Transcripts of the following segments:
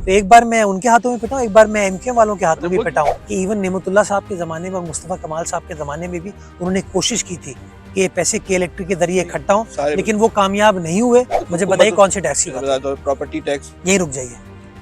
तो एक बार मैं उनके हाथों में पिटा हूँ, एक बार मैं एमक्यूएम वालों के हाथों में पिटा हूँ। कि इवन नेमतुल्लाह साहब के ज़माने में और मुस्तफ़ा कमाल साहब के ज़माने में भी उन्होंने कोशिश की थी कि ये पैसे के इलेक्ट्रिक के जरिए इकट्ठा हों, लेकिन वो कामयाब नहीं हुए। मुझे बताइए कौन सी टैक्स की बात है? Property tax. यही रुक जाइए,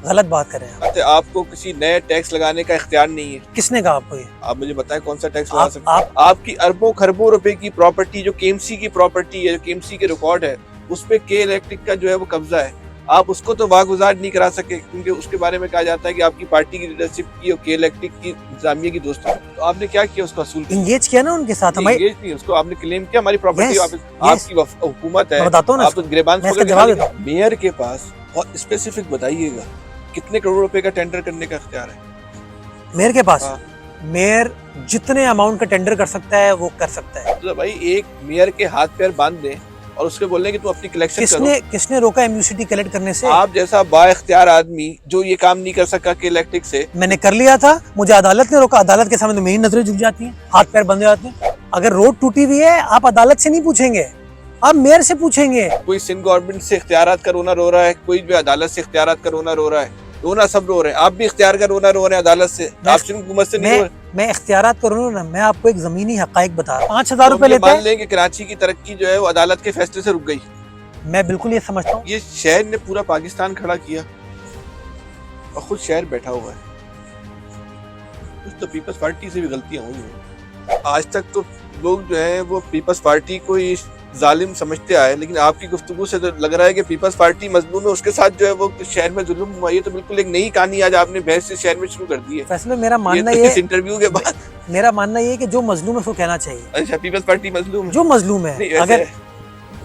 गलत बात कर रहे हैं आप। आपको किसी नए टैक्स लगाने का इख्तियार नहीं है। किसने कहा आपको ये? आप मुझे बताएं कौन सा टैक्स लगा सकते हैं? आपकी अरबों खरबों रुपए की प्रॉपर्टी जो केएमसी की प्रॉपर्टी है, जो केएमसी के रिकॉर्ड है, उस पे के इलेक्ट्रिक का जो है वो कब्जा है। आप उसको तो वागुजार नहीं करा सके क्योंकि उसके बारे में कहा जाता है कि आपकी पार्टी की लीडरशिप की और के इलेक्ट्रिक की इंतजामिया की दोस्ती। तो आपने क्या किया? उसका असूल इंगेज किया ना उनके साथ। इंगेज नहीं, उसको आपने क्लेम किया हमारी प्रॉपर्टी आपकी हुकूमत है। बताता हूँ ना, आप तो गिरबान जवाब देता हूँ। मेयर के पास और स्पेसिफिक बताइएगा कितने करोड़ रुपए का टेंडर करने का इख्तियार है मेयर के पास? मेयर जितने अमाउंट का टेंडर कर सकता है वो कर सकता है। तो भाई एक मेयर के हाथ पैर बांध दे और उसके बोलने कि तू अपनी कलेक्शन किसने रोका एमयूसीटी कलेक्ट करने से? आप जैसा बाइख्तियार आदमी जो ये काम नहीं कर सका के इलेक्ट्रिक से। मैंने कर लिया था, मुझे अदालत ने रोका। अदालत के सामने तो मेरी नजरें झुक जाती हैं, हाथ पैर बंधे जाते हैं। अगर रोड टूटी हुई है आप अदालत से नहीं पूछेंगे, आप मेयर से पूछेंगे। कोई सिंध गवर्नमेंट से इख्तियारात का रोना रो रहा है, कोई भी अदालत से इख्तियारात का रोना रो रहा है। रोना सब रो रहे हैं, आप भी इख्तियार का रोना रो रहे हैं अदालत से। आप सिंध हुकूमत से नहीं। मैं इख्तियारात करूँ ना, मैं आपको एक जमीनी हकाइक बता रहा हूँ। 5,000 रुपए लेते हैं। मान लें कि कराची की तरक्की जो है वो अदालत के फैसले से रुक गई। मैं बिल्कुल ये समझता हूँ। ये शहर ने पूरा पाकिस्तान खड़ा किया और खुद शहर बैठा हुआ है। कुछ तो पीपल्स पार्टी से भी गलतियां हुई हैं। आज तक तो लोग जो है वो पीपल्स पार्टी को ही जालिम समझते आए, लेकिन आपकी गुफ्तगू से तो लग रहा है कि पीपल्स पार्टी मजलूम है, उसके साथ जो है वो शहर में जुल्म हुआ। ये तो बिल्कुल एक नई कहानी आज आपने बहस से शहर में शुरू कर दी है। फैसले मेरा मानना ये इस इंटरव्यू के बाद मेरा मानना ये है कि जो मजलूम है उसको कहना चाहिए। अच्छा, पीपल्स पार्टी मजलूम है? जो मजलूम है, अगर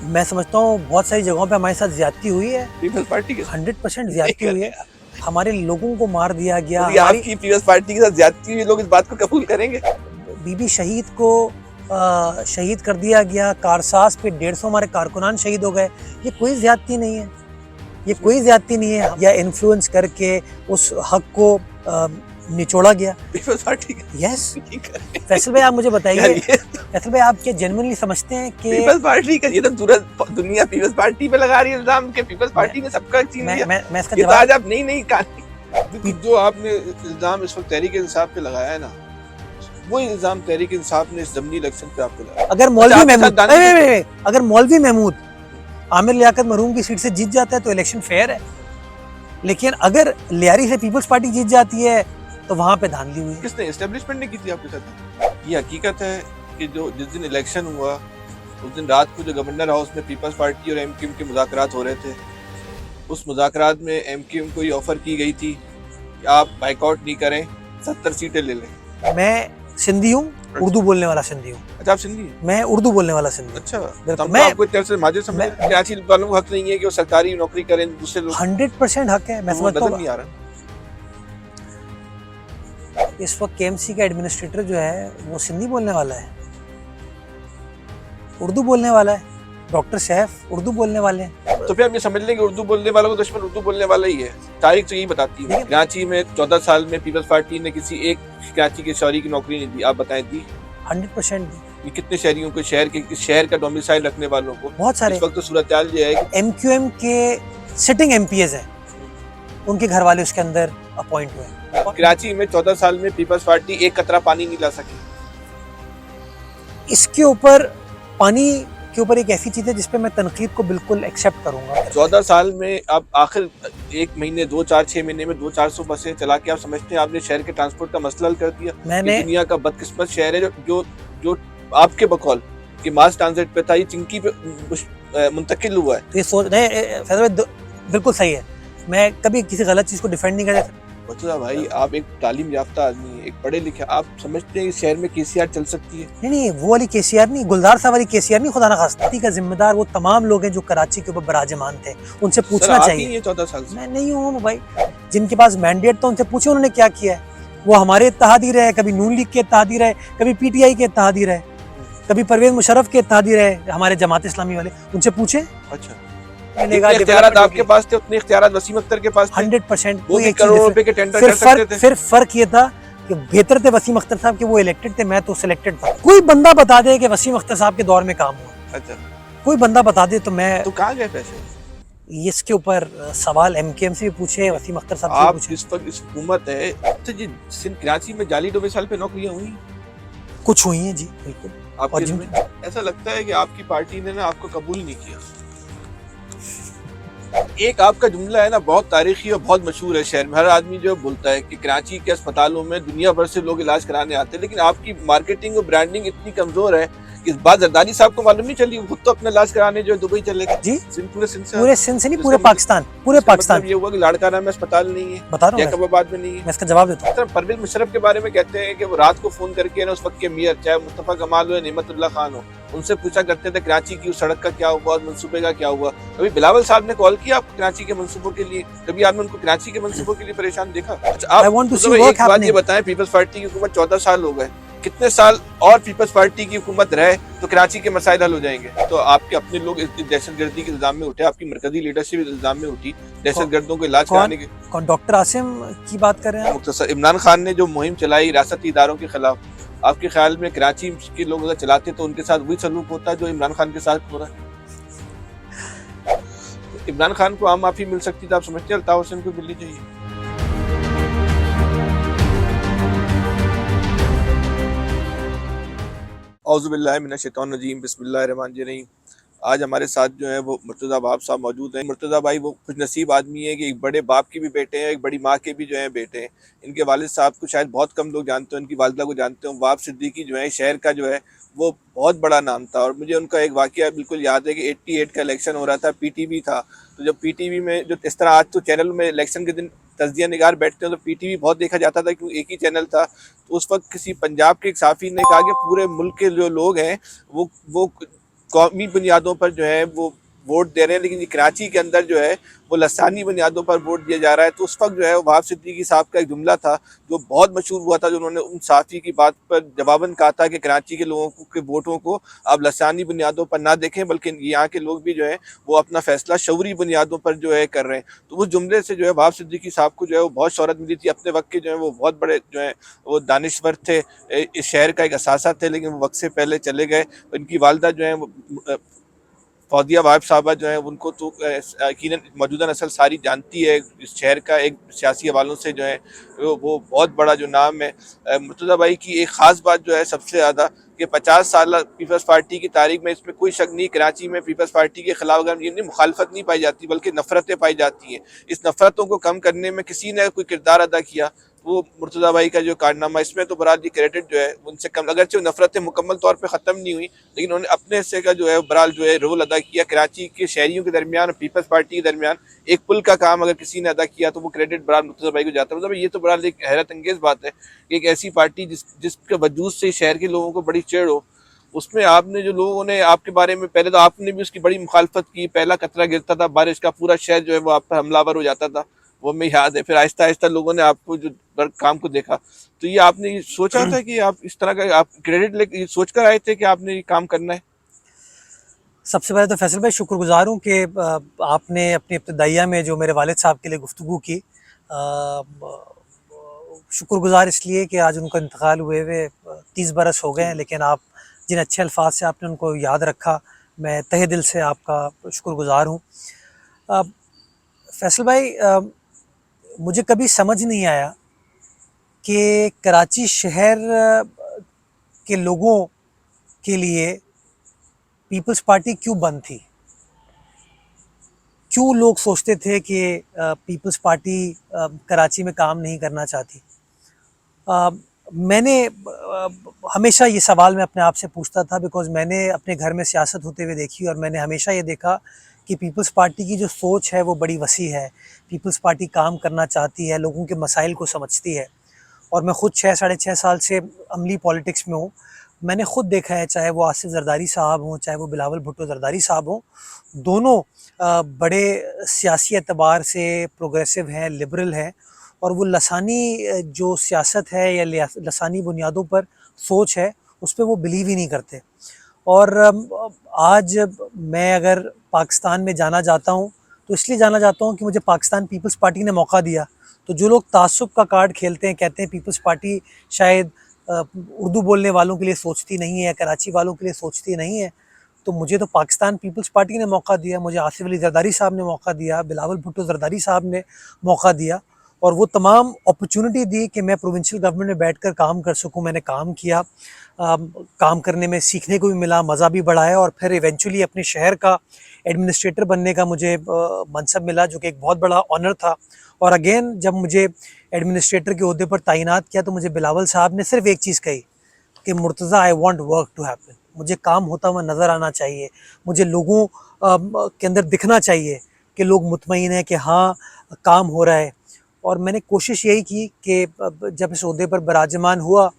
मैं समझता हूँ बहुत सारी जगहों पे हमारे साथ ज्यादती हुई है। पीपल्स पार्टी के 100% ज्यादती हुई है। हमारे लोगों को मार दिया गया। आपकी पीपल्स पार्टी के साथ ज्यादती हुई, लोग इस बात को कबूल करेंगे? बीबी शहीद को शहीद कर दिया गया। कारसाज पे 150 हमारे कारकुनान शहीद हो गए। ये कोई ज्यादती नहीं है, ये कोई ज्यादती नहीं है। या इन्फ्लुएंस करके उस हक को निचोड़ा गया पीपल्स पार्टी का। यस। फैसल भाई आप मुझे बताइए, फैसल भाई आप क्या जेन्युइनली समझते हैं कि पीपल्स पार्टी का? ये तो दुनिया पीपल्स पार्टी पे लगा रही है इल्जाम के पीपल्स पार्टी ने सबका छीन लिया। मैं इसका जवाब आज आप नहीं कहानी जो आपने इल्जाम इस वक्त तहरीक इंसाफ पे लगाया है ना, वो इल्जाम तहरीक इंसाफ ने इस ज़मनी इलेक्शन पे आपको लगाया। अगर मौलवी महमूद आमिर लियाकत मरहूम की सीट से जीत जाता है तो इलेक्शन फेयर है, लेकिन अगर लियारी से पीपल्स पार्टी जीत जाती है तो वहां पे धांधली हुई। किसने? एस्टेब्लिशमेंट ने की थी आपके साथ। ये हकीकत है कि जो जिस दिन इलेक्शन हुआ उस दिन रात को जो गवर्नर हाउस में पीपल्स पार्टी और एमक्यूएम के मुज़ाकरात हो रहे थे, उस मुज़ाकरात में एमक्यूएम को ये ऑफर की गई थी कि आप बाइकआउट नहीं करें, 70 सीटें ले लें। मैं सिंधी हूँ, उर्दू बोलने वाला सिंधी हूँ। अच्छा, आप सिंधी हैं? मैं उर्दू बोलने वाला सिंधी। अच्छा, बिल्कुल। मैं आपको तरफ से माजिद समझ कराची वालों को हक नहीं है कि वो सरकारी नौकरी करें, दूसरे लोग 100% हक है। मैं समझता हूँ नहीं आ रहा। इस वक्त केएमसी का एडमिनिस्ट्रेटर जो है वो सिंधी बोलने वाला है, उर्दू बोलने वाला है। डॉक्टर सैफ उर्दू बोलने वाले हैं। तो फिर हम ये समझ लें कि उर्दू बोलने वालों को दुश्मन उर्दू बोलने वाला ही है। तारीख तो यही बताती है। कराची में 14 साल में पीपल्स पार्टी ने किसी एक कराची के शहरी की नौकरी नहीं दी। आप बताएं दी? 100% दी। ये कितने शहरियों को, शहर का डोमिसाइल रखने वालों को? बहुत सारे। इस वक्त तो सूरत हाल ये है कि एमक्यूएम के सिटिंग एमपीएस हैं, उनके घर वाले उसके अंदर अपॉइंट हुए। कराची में 14 साल में पीपल्स पार्टी एक कतरा पानी नहीं ला सकी। इसके ऊपर पानी के ऊपर एक ऐसी चीज है जिसपे मैं तनकीद को बिल्कुल एक्सेप्ट करूंगा। 14 साल में आप आखिर 1 महीने 2, 4, 6 महीने में 200-400 बसें चला के आप समझते हैं आपने शहर के ट्रांसपोर्ट का मसला हल कर दिया? मैंने दुनिया का बदकिस्मत शहर है जो आपके बकौल कि मास ट्रांजिट पे था, ये चिंकी पे मुंतकिल हुआ है। ये सोच नहीं, बिल्कुल सही है। मैं कभी किसी गलत चीज को डिफेंड नहीं करता। बच्चा भाई, आप एक तालीम याफ्ता आदमी है, एक पढ़े लिखे, आप समझते हैं इस शहर में केसीआर चल सकती है? नहीं, वो वाली केसीआर नहीं, गुलजार साहब वाली केसीआर नहीं। खुदा ना खास्ता का जिम्मेदार वो तमाम लोग हैं जो कराची के ऊपर बराजमान थे, उनसे पूछना चाहिए। 14 साल से मैं नहीं हूँ भाई, जिनके पास मैंडेट तो उनसे पूछे उन्होंने क्या किया है। वो हमारे इत्तेहादी रहे, कभी नून लीग के इत्तेहादी रहे, कभी पीटीआई के इत्तेहादी रहे, कभी परवेज मुशर्रफ के इत्तेहादी रहे, हमारे जमात इस्लामी वाले, उनसे पूछे। अच्छा, इख्तियारात आपके पास थे, उतने इख्तियारात वसीम अख्तर के पास थे। 100%। वो भी करोड़ों रुपए के टेंडर कर सकते थे। फिर फर्क ये था कि बेहतर थे वसीम अख्तर साहब कि वो इलेक्टेड थे, मैं तो सिलेक्टेड था। कोई बंदा बता दे कि वसीम अख्तर साहब के दौर में काम हुआ। अच्छा, कोई बंदा बता दे तो मैं। तो कहाँ गए पैसे? इसके ऊपर सवाल एमकेएम से भी पूछे, वसीम अख्तर साहब से भी आप पूछे। जिस वक्त इस हुकूमत है, तो जी सिंध कराची में जाली डोमिसाइल पे नौकरियां हुई कुछ हुई हैं जी, बिल्कुल। और आपके जिन इसमें ऐसा लगता है कि आपकी पार्टी ने ना आपको कबूल नहीं किया। एक आपका जुमला है ना, बहुत तारीखी और बहुत मशहूर है शहर में, हर आदमी जो बोलता है कि कराची के अस्पतालों में दुनिया भर से लोग इलाज कराने आते हैं, लेकिन आपकी मार्केटिंग और ब्रांडिंग इतनी कमजोर है कि इस बात जरदारी साहब को मालूम नहीं चली, वो खुद तो अपना इलाज कराने जो दुबई चले गए। जी पूरे सिंध से पूरे सिंध से नहीं, तो पूरे इसका पाकिस्तान, पूरे इसका पाकिस्तान। मतलब ये हुआ कि लाड़काना में अस्पताल नहीं है, बता रहा हूँ जैकबाबाद में नहीं है। मैं इसका जवाब देता हूँ। सर परवेज मुशर्रफ के बारे में कहते हैं कि वो रात को फोन करके ना उस वक्त के मेयर चाहे मुस्तफा कमाल हो या नेमतुल्लाह खान हो, उनसे पूछा करते थे कराची की उस सड़क का क्या हुआ, उस मंसूबे का क्या हुआ। कभी बिलावल साहब ने कॉल किया आपको कराची के मंसूबों के लिए? कभी आपने उनको कराची के मंसूबों के लिए परेशान देखा? अच्छा आप मतलब एक बात ये बताएं, पीपल्स पार्टी की हुकूमत 14 साल हो गए, कितने साल और पीपल्स पार्टी की हुकूमत रहे तो कराची के मसाइल हल हो जाएंगे? तो आपके अपने लोग इस दहशतगर्दी के इल्जाम में उठे, आपकी मरकजी लीडरशिप इल्जाम में उठी दहशतगर्दों को इलाज कराने के। कौन डॉक्टर आसिम की बात कर रहे हैं? मुख्तसर इमरान खान ने जो मुहिम चलाई रियासती इदारों के खिलाफ, आपके ख्याल में कराची के लोग अगर चलाते तो उनके साथ वही सलूक होता जो इमरान खान के साथ हो रहा है? इमरान खान को आम माफी मिल सकती थी, आप समझते हैं अल्ताफ हुसैन को मिलनी चाहिए? औज़ुबिल्लाहि मिनश्शैतानिर्रजीम, बिस्मिल्लाहिर्रहमानिर्रहीम। आज हमारे साथ जो है वो मुर्तज़ा बाप साहब मौजूद हैं। मुर्तज़ा भाई वो खुश नसीब आदमी है कि एक बड़े बाप के भी बेटे हैं, एक बड़ी माँ के भी जो है बेटे हैं। इनके वालिद साहब को शायद बहुत कम लोग जानते हो, इनकी वालिदा को जानते हो। वाब सिद्दीकी जो है शहर का जो है वो बहुत बड़ा नाम था, और मुझे उनका एक वाक़या बिल्कुल याद है कि 88 का इलेक्शन हो रहा था, पीटीवी था। तो जब पीटीवी में जो इस तरह आज तो चैनल में इलेक्शन के दिन तजिया निगार बैठते हैं, तो पीटीवी बहुत देखा जाता था क्योंकि एक ही चैनल था। तो उस वक्त किसी पंजाब के एक साफ़ी ने कहा कि पूरे मुल्क के जो लोग हैं वो कौमी बुनियादों पर जो है वो वोट दे रहे हैं, लेकिन ये कराची के अंदर जो है वो लसानी बुनियादों पर वोट दिया जा रहा है। तो उस वक्त जो है वहाब सिद्दीकी साहब का एक जुमला था जो बहुत मशहूर हुआ था, जो उन्होंने उन साफ़ी की बात पर जवाबन कहा था कि कराची के लोगों के वोटों को आप लसानी बुनियादों पर ना देखें, बल्कि यहाँ के लोग भी जो है वो अपना फैसला शऊरी बुनियादों पर जो है कर रहे हैं। तो उस जुमले से जो है वहाब सिद्दीकी साहब को जो है वो बहुत शोहरत मिली थी। अपने वक्त के जो है वो बहुत बड़े जो है वो दानिश्वर थे, इस शहर का एक असासा थे, लेकिन वो वक्त से पहले चले गए। इनकी वालदा जो है वो फौजिया वाइब साहबा जो है उनको तो यकीनन मौजूदा नस्ल सारी जानती है। इस शहर का एक सियासी हवालों से जो है वो बहुत बड़ा जो नाम है। मुर्तज़ा भाई की एक ख़ास बात जो है सबसे ज़्यादा कि 50 साल पीपल्स पार्टी की तारीख में, इसमें कोई शक नहीं, कराची में पीपल्स पार्टी के खिलाफ अगर ये मुखालफत नहीं पाई जाती बल्कि नफ़रतें पाई जाती हैं। इस नफ़रतों को कम करने में किसी ने कोई किरदार अदा किया वो मुर्तज़ा भाई का जो कारनामा, इसमें तो बहरहाल क्रेडिट जो है उनसे कम, अगरचे नफ़रतें मुकम्मल तौर पर ख़त्म नहीं हुई, लेकिन उन्होंने अपने हिस्से का जो है बहरहाल जो है रोल अदा किया। कराची के शहरियों के दरमियान और पीपल्स पार्टी के दरमियान एक पुल का काम अगर किसी ने अदा किया तो वो क्रेडिट बहरहाल मुर्तज़ा भाई को जाता है। मतलब ये तो बहरहाल एक हैरत अंगेज़ बात है कि एक ऐसी पार्टी जिसके वजूद से शहर के लोगों को बड़ी चिढ़ हो, उसमें आपने जो लोगों ने आपके बारे में, पहले तो आपने भी उसकी बड़ी मुखालफत की, पहला कतरा गिरता था बारिश का, पूरा शहर जो है वो आप पर हमलावर हो जाता था, वो हमें याद है। फिर आहिस्ता आहिस्ता लोगों ने आपको जो काम को देखा, तो ये आपने सोचा था कि आप इस तरह का आप क्रेडिट लेके सोच कर आए थे कि आपने ये काम करना है? सबसे पहले तो फैसल भाई शुक्रगुजार हूँ कि आपने अपनी इब्तदाइया में जो मेरे वालिद साहब के लिए गुफ्तगू की। शुक्रगुजार इसलिए कि आज उनका इंतकाल हुए हुए 30 बरस हो गए हैं, लेकिन आप जिन अच्छे अल्फाज से आपने उनको याद रखा, मैं तहे दिल से आपका शुक्रगुजार हूँ। फैसल भाई, मुझे कभी समझ नहीं आया कि कराची शहर के लोगों के लिए पीपल्स पार्टी क्यों बंद थी। क्यों लोग सोचते थे कि पीपल्स पार्टी कराची में काम नहीं करना चाहती। मैंने हमेशा ये सवाल मैं अपने आप से पूछता था, बिकॉज़ मैंने अपने घर में सियासत होते हुए देखी और मैंने हमेशा ये देखा कि पीपल्स पार्टी की जो सोच है वो बड़ी वसी है। पीपल्स पार्टी काम करना चाहती है, लोगों के मसाइल को समझती है। और मैं ख़ुद 6 साढ़े 6 साल से अमली पॉलिटिक्स में हूँ। मैंने ख़ुद देखा है, चाहे वो आसिफ ज़रदारी साहब हों, चाहे वो बिलावल भुट्टो ज़रदारी साहब हों, दोनों बड़े सियासी एतबार से प्रोग्रेसिव हैं, लिबरल हैं, और वो लसानी जो सियासत है या लसानी बुनियादों पर सोच है उस पर वो बिलीव ही नहीं करते। और आज मैं अगर पाकिस्तान में जाना चाहता हूँ तो इसलिए जाना चाहता हूँ कि मुझे पाकिस्तान पीपल्स पार्टी ने मौका दिया। तो जो लोग तासुब का कार्ड खेलते हैं, कहते हैं पीपल्स पार्टी शायद उर्दू बोलने वालों के लिए सोचती नहीं है, कराची वालों के लिए सोचती नहीं है, तो मुझे तो पाकिस्तान पीपल्स पार्टी ने मौका दिया, मुझे आसिफ अली जरदारी साहब ने मौका दिया, बिलावल भुट्टो जरदारी साहब ने मौका दिया, और वो तमाम अपॉर्चुनिटी दी कि मैं प्रोविंशियल गवर्नमेंट में बैठकर काम कर सकूं। मैंने काम किया, काम करने में सीखने को भी मिला, मज़ा भी बढ़ा है, और फिर इवेंचुअली अपने शहर का एडमिनिस्ट्रेटर बनने का मुझे मनसब मिला, जो कि एक बहुत बड़ा ऑनर था। और अगेन जब मुझे एडमिनिस्ट्रेटर के ओहदे पर तैनात किया तो मुझे बिलावल साहब ने सिर्फ एक चीज़ कही कि Murtaza, I want work to happen, मुझे काम होता हुआ नज़र आना चाहिए, मुझे लोगों के अंदर दिखना चाहिए कि लोग मुतमईन हैं कि हाँ काम हो रहा है। और मैंने कोशिश यही की कि जब इस ओहदे पर बराजमान हुआ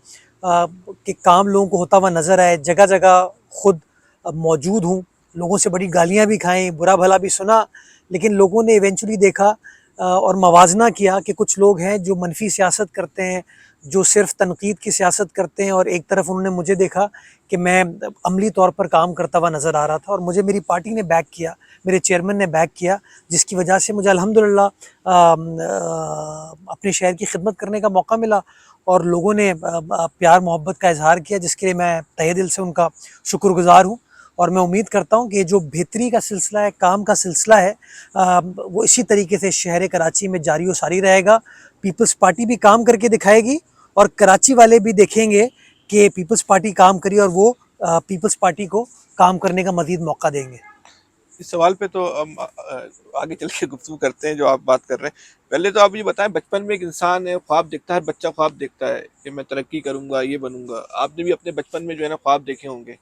कि काम लोगों को होता हुआ नज़र आए, जगह जगह खुद मौजूद हूँ, लोगों से बड़ी गालियाँ भी खाएं, बुरा भला भी सुना, लेकिन लोगों ने इवेंचुअली देखा और मवाजना किया कि कुछ लोग हैं जो मनफी सियासत करते हैं, जो सिर्फ तनकीद की सियासत करते हैं, और एक तरफ उन्होंने मुझे देखा कि मैं अमली तौर पर काम करता हुआ नज़र आ रहा था, और मुझे मेरी पार्टी ने बैक किया, मेरे चेयरमैन ने बैक किया, जिसकी वजह से मुझे अल्हम्दुलिल्लाह अपने शहर की खिदमत करने का मौका मिला, और लोगों ने प्यार मोहब्बत का इजहार किया, जिसके लिए मैं तहे दिल से उनका शुक्रगुजार हूँ। और मैं उम्मीद करता हूँ कि जो बेहतरी का सिलसिला है, काम का सिलसिला है, वो इसी तरीके से शहर कराची में जारी व सारी रहेगा। पीपल्स पार्टी भी काम करके दिखाएगी, और कराची वाले भी देखेंगे कि पीपल्स पार्टी काम करी, और वो पीपल्स पार्टी को काम करने का मज़ीद मौका देंगे। इस सवाल पे तो हम आगे चल के गुफ्तगू करते हैं जो आप बात कर रहे हैं। पहले तो आप ये बताएं, बचपन में एक इंसान है ख्वाब देखता है, हर बच्चा ख्वाब देखता है कि मैं तरक्की करूंगा, ये बनूंगा। आपने भी अपने बचपन में जो है ना ख्वाब देखे होंगे,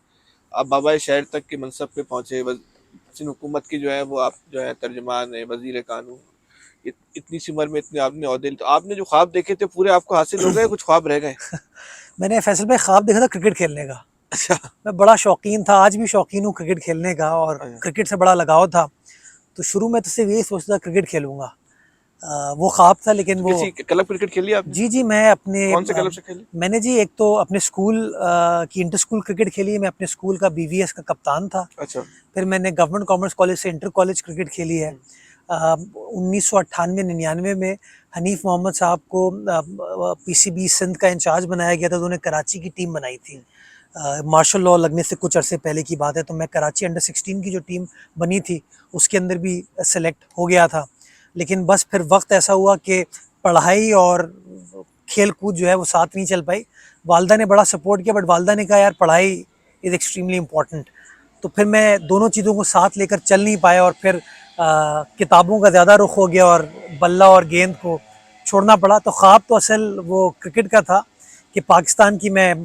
आप बाबा शहर तक के मनसब पे पहुंचे, सिंध हुकूमत की जो है वो आप जो है तर्जमान है, वजीर कानून, इतनी सी उम्र में इतने आपने ओहदे, तो आपने जो ख्वाब देखे थे पूरे आपको हासिल हो गए, कुछ ख्वाब रह गए? मैंने फैसल भाई ख्वाब देखा था क्रिकेट खेलने का। अच्छा। मैं बड़ा शौकीन था, आज भी शौकीन हूँ क्रिकेट खेलने का, और क्रिकेट से बड़ा लगाव था। तो शुरू में तो सिर्फ यही सोचता था क्रिकेट खेलूँगा, वो ख्वाब था, लेकिन तो वो किसी क्लब क्रिकेट खेली आपने? जी जी, मैं अपने कौन से क्लब से खेली? मैंने जी एक तो अपने स्कूल की इंटर स्कूल क्रिकेट खेली है, मैं अपने स्कूल का BVS का कप्तान था। अच्छा। फिर मैंने गवर्नमेंट कॉमर्स कॉलेज से इंटर कॉलेज क्रिकेट खेली है। 1998-99 में हनीफ मोहम्मद साहब को PCB सिंध का इंचार्ज बनाया गया था, तो उन्होंने कराची की टीम बनाई थी। मार्शल लॉ लगने से कुछ अरसे पहले की बात है, तो मैं कराची अंडर 16 की जो टीम बनी थी उसके अंदर भी सेलेक्ट हो गया था। लेकिन बस फिर वक्त ऐसा हुआ कि पढ़ाई और खेल कूद जो है वो साथ नहीं चल पाई। वालदा ने बड़ा सपोर्ट किया, बट वालदा ने कहा यार पढ़ाई इज़ एक्सट्रीमली इम्पॉर्टेंट। तो फिर मैं दोनों चीज़ों को साथ लेकर चल नहीं पाया, और फिर किताबों का ज़्यादा रुख हो गया और बल्ला और गेंद को छोड़ना पड़ा। तो ख्वाब तो असल वो क्रिकेट का था कि पाकिस्तान की मैं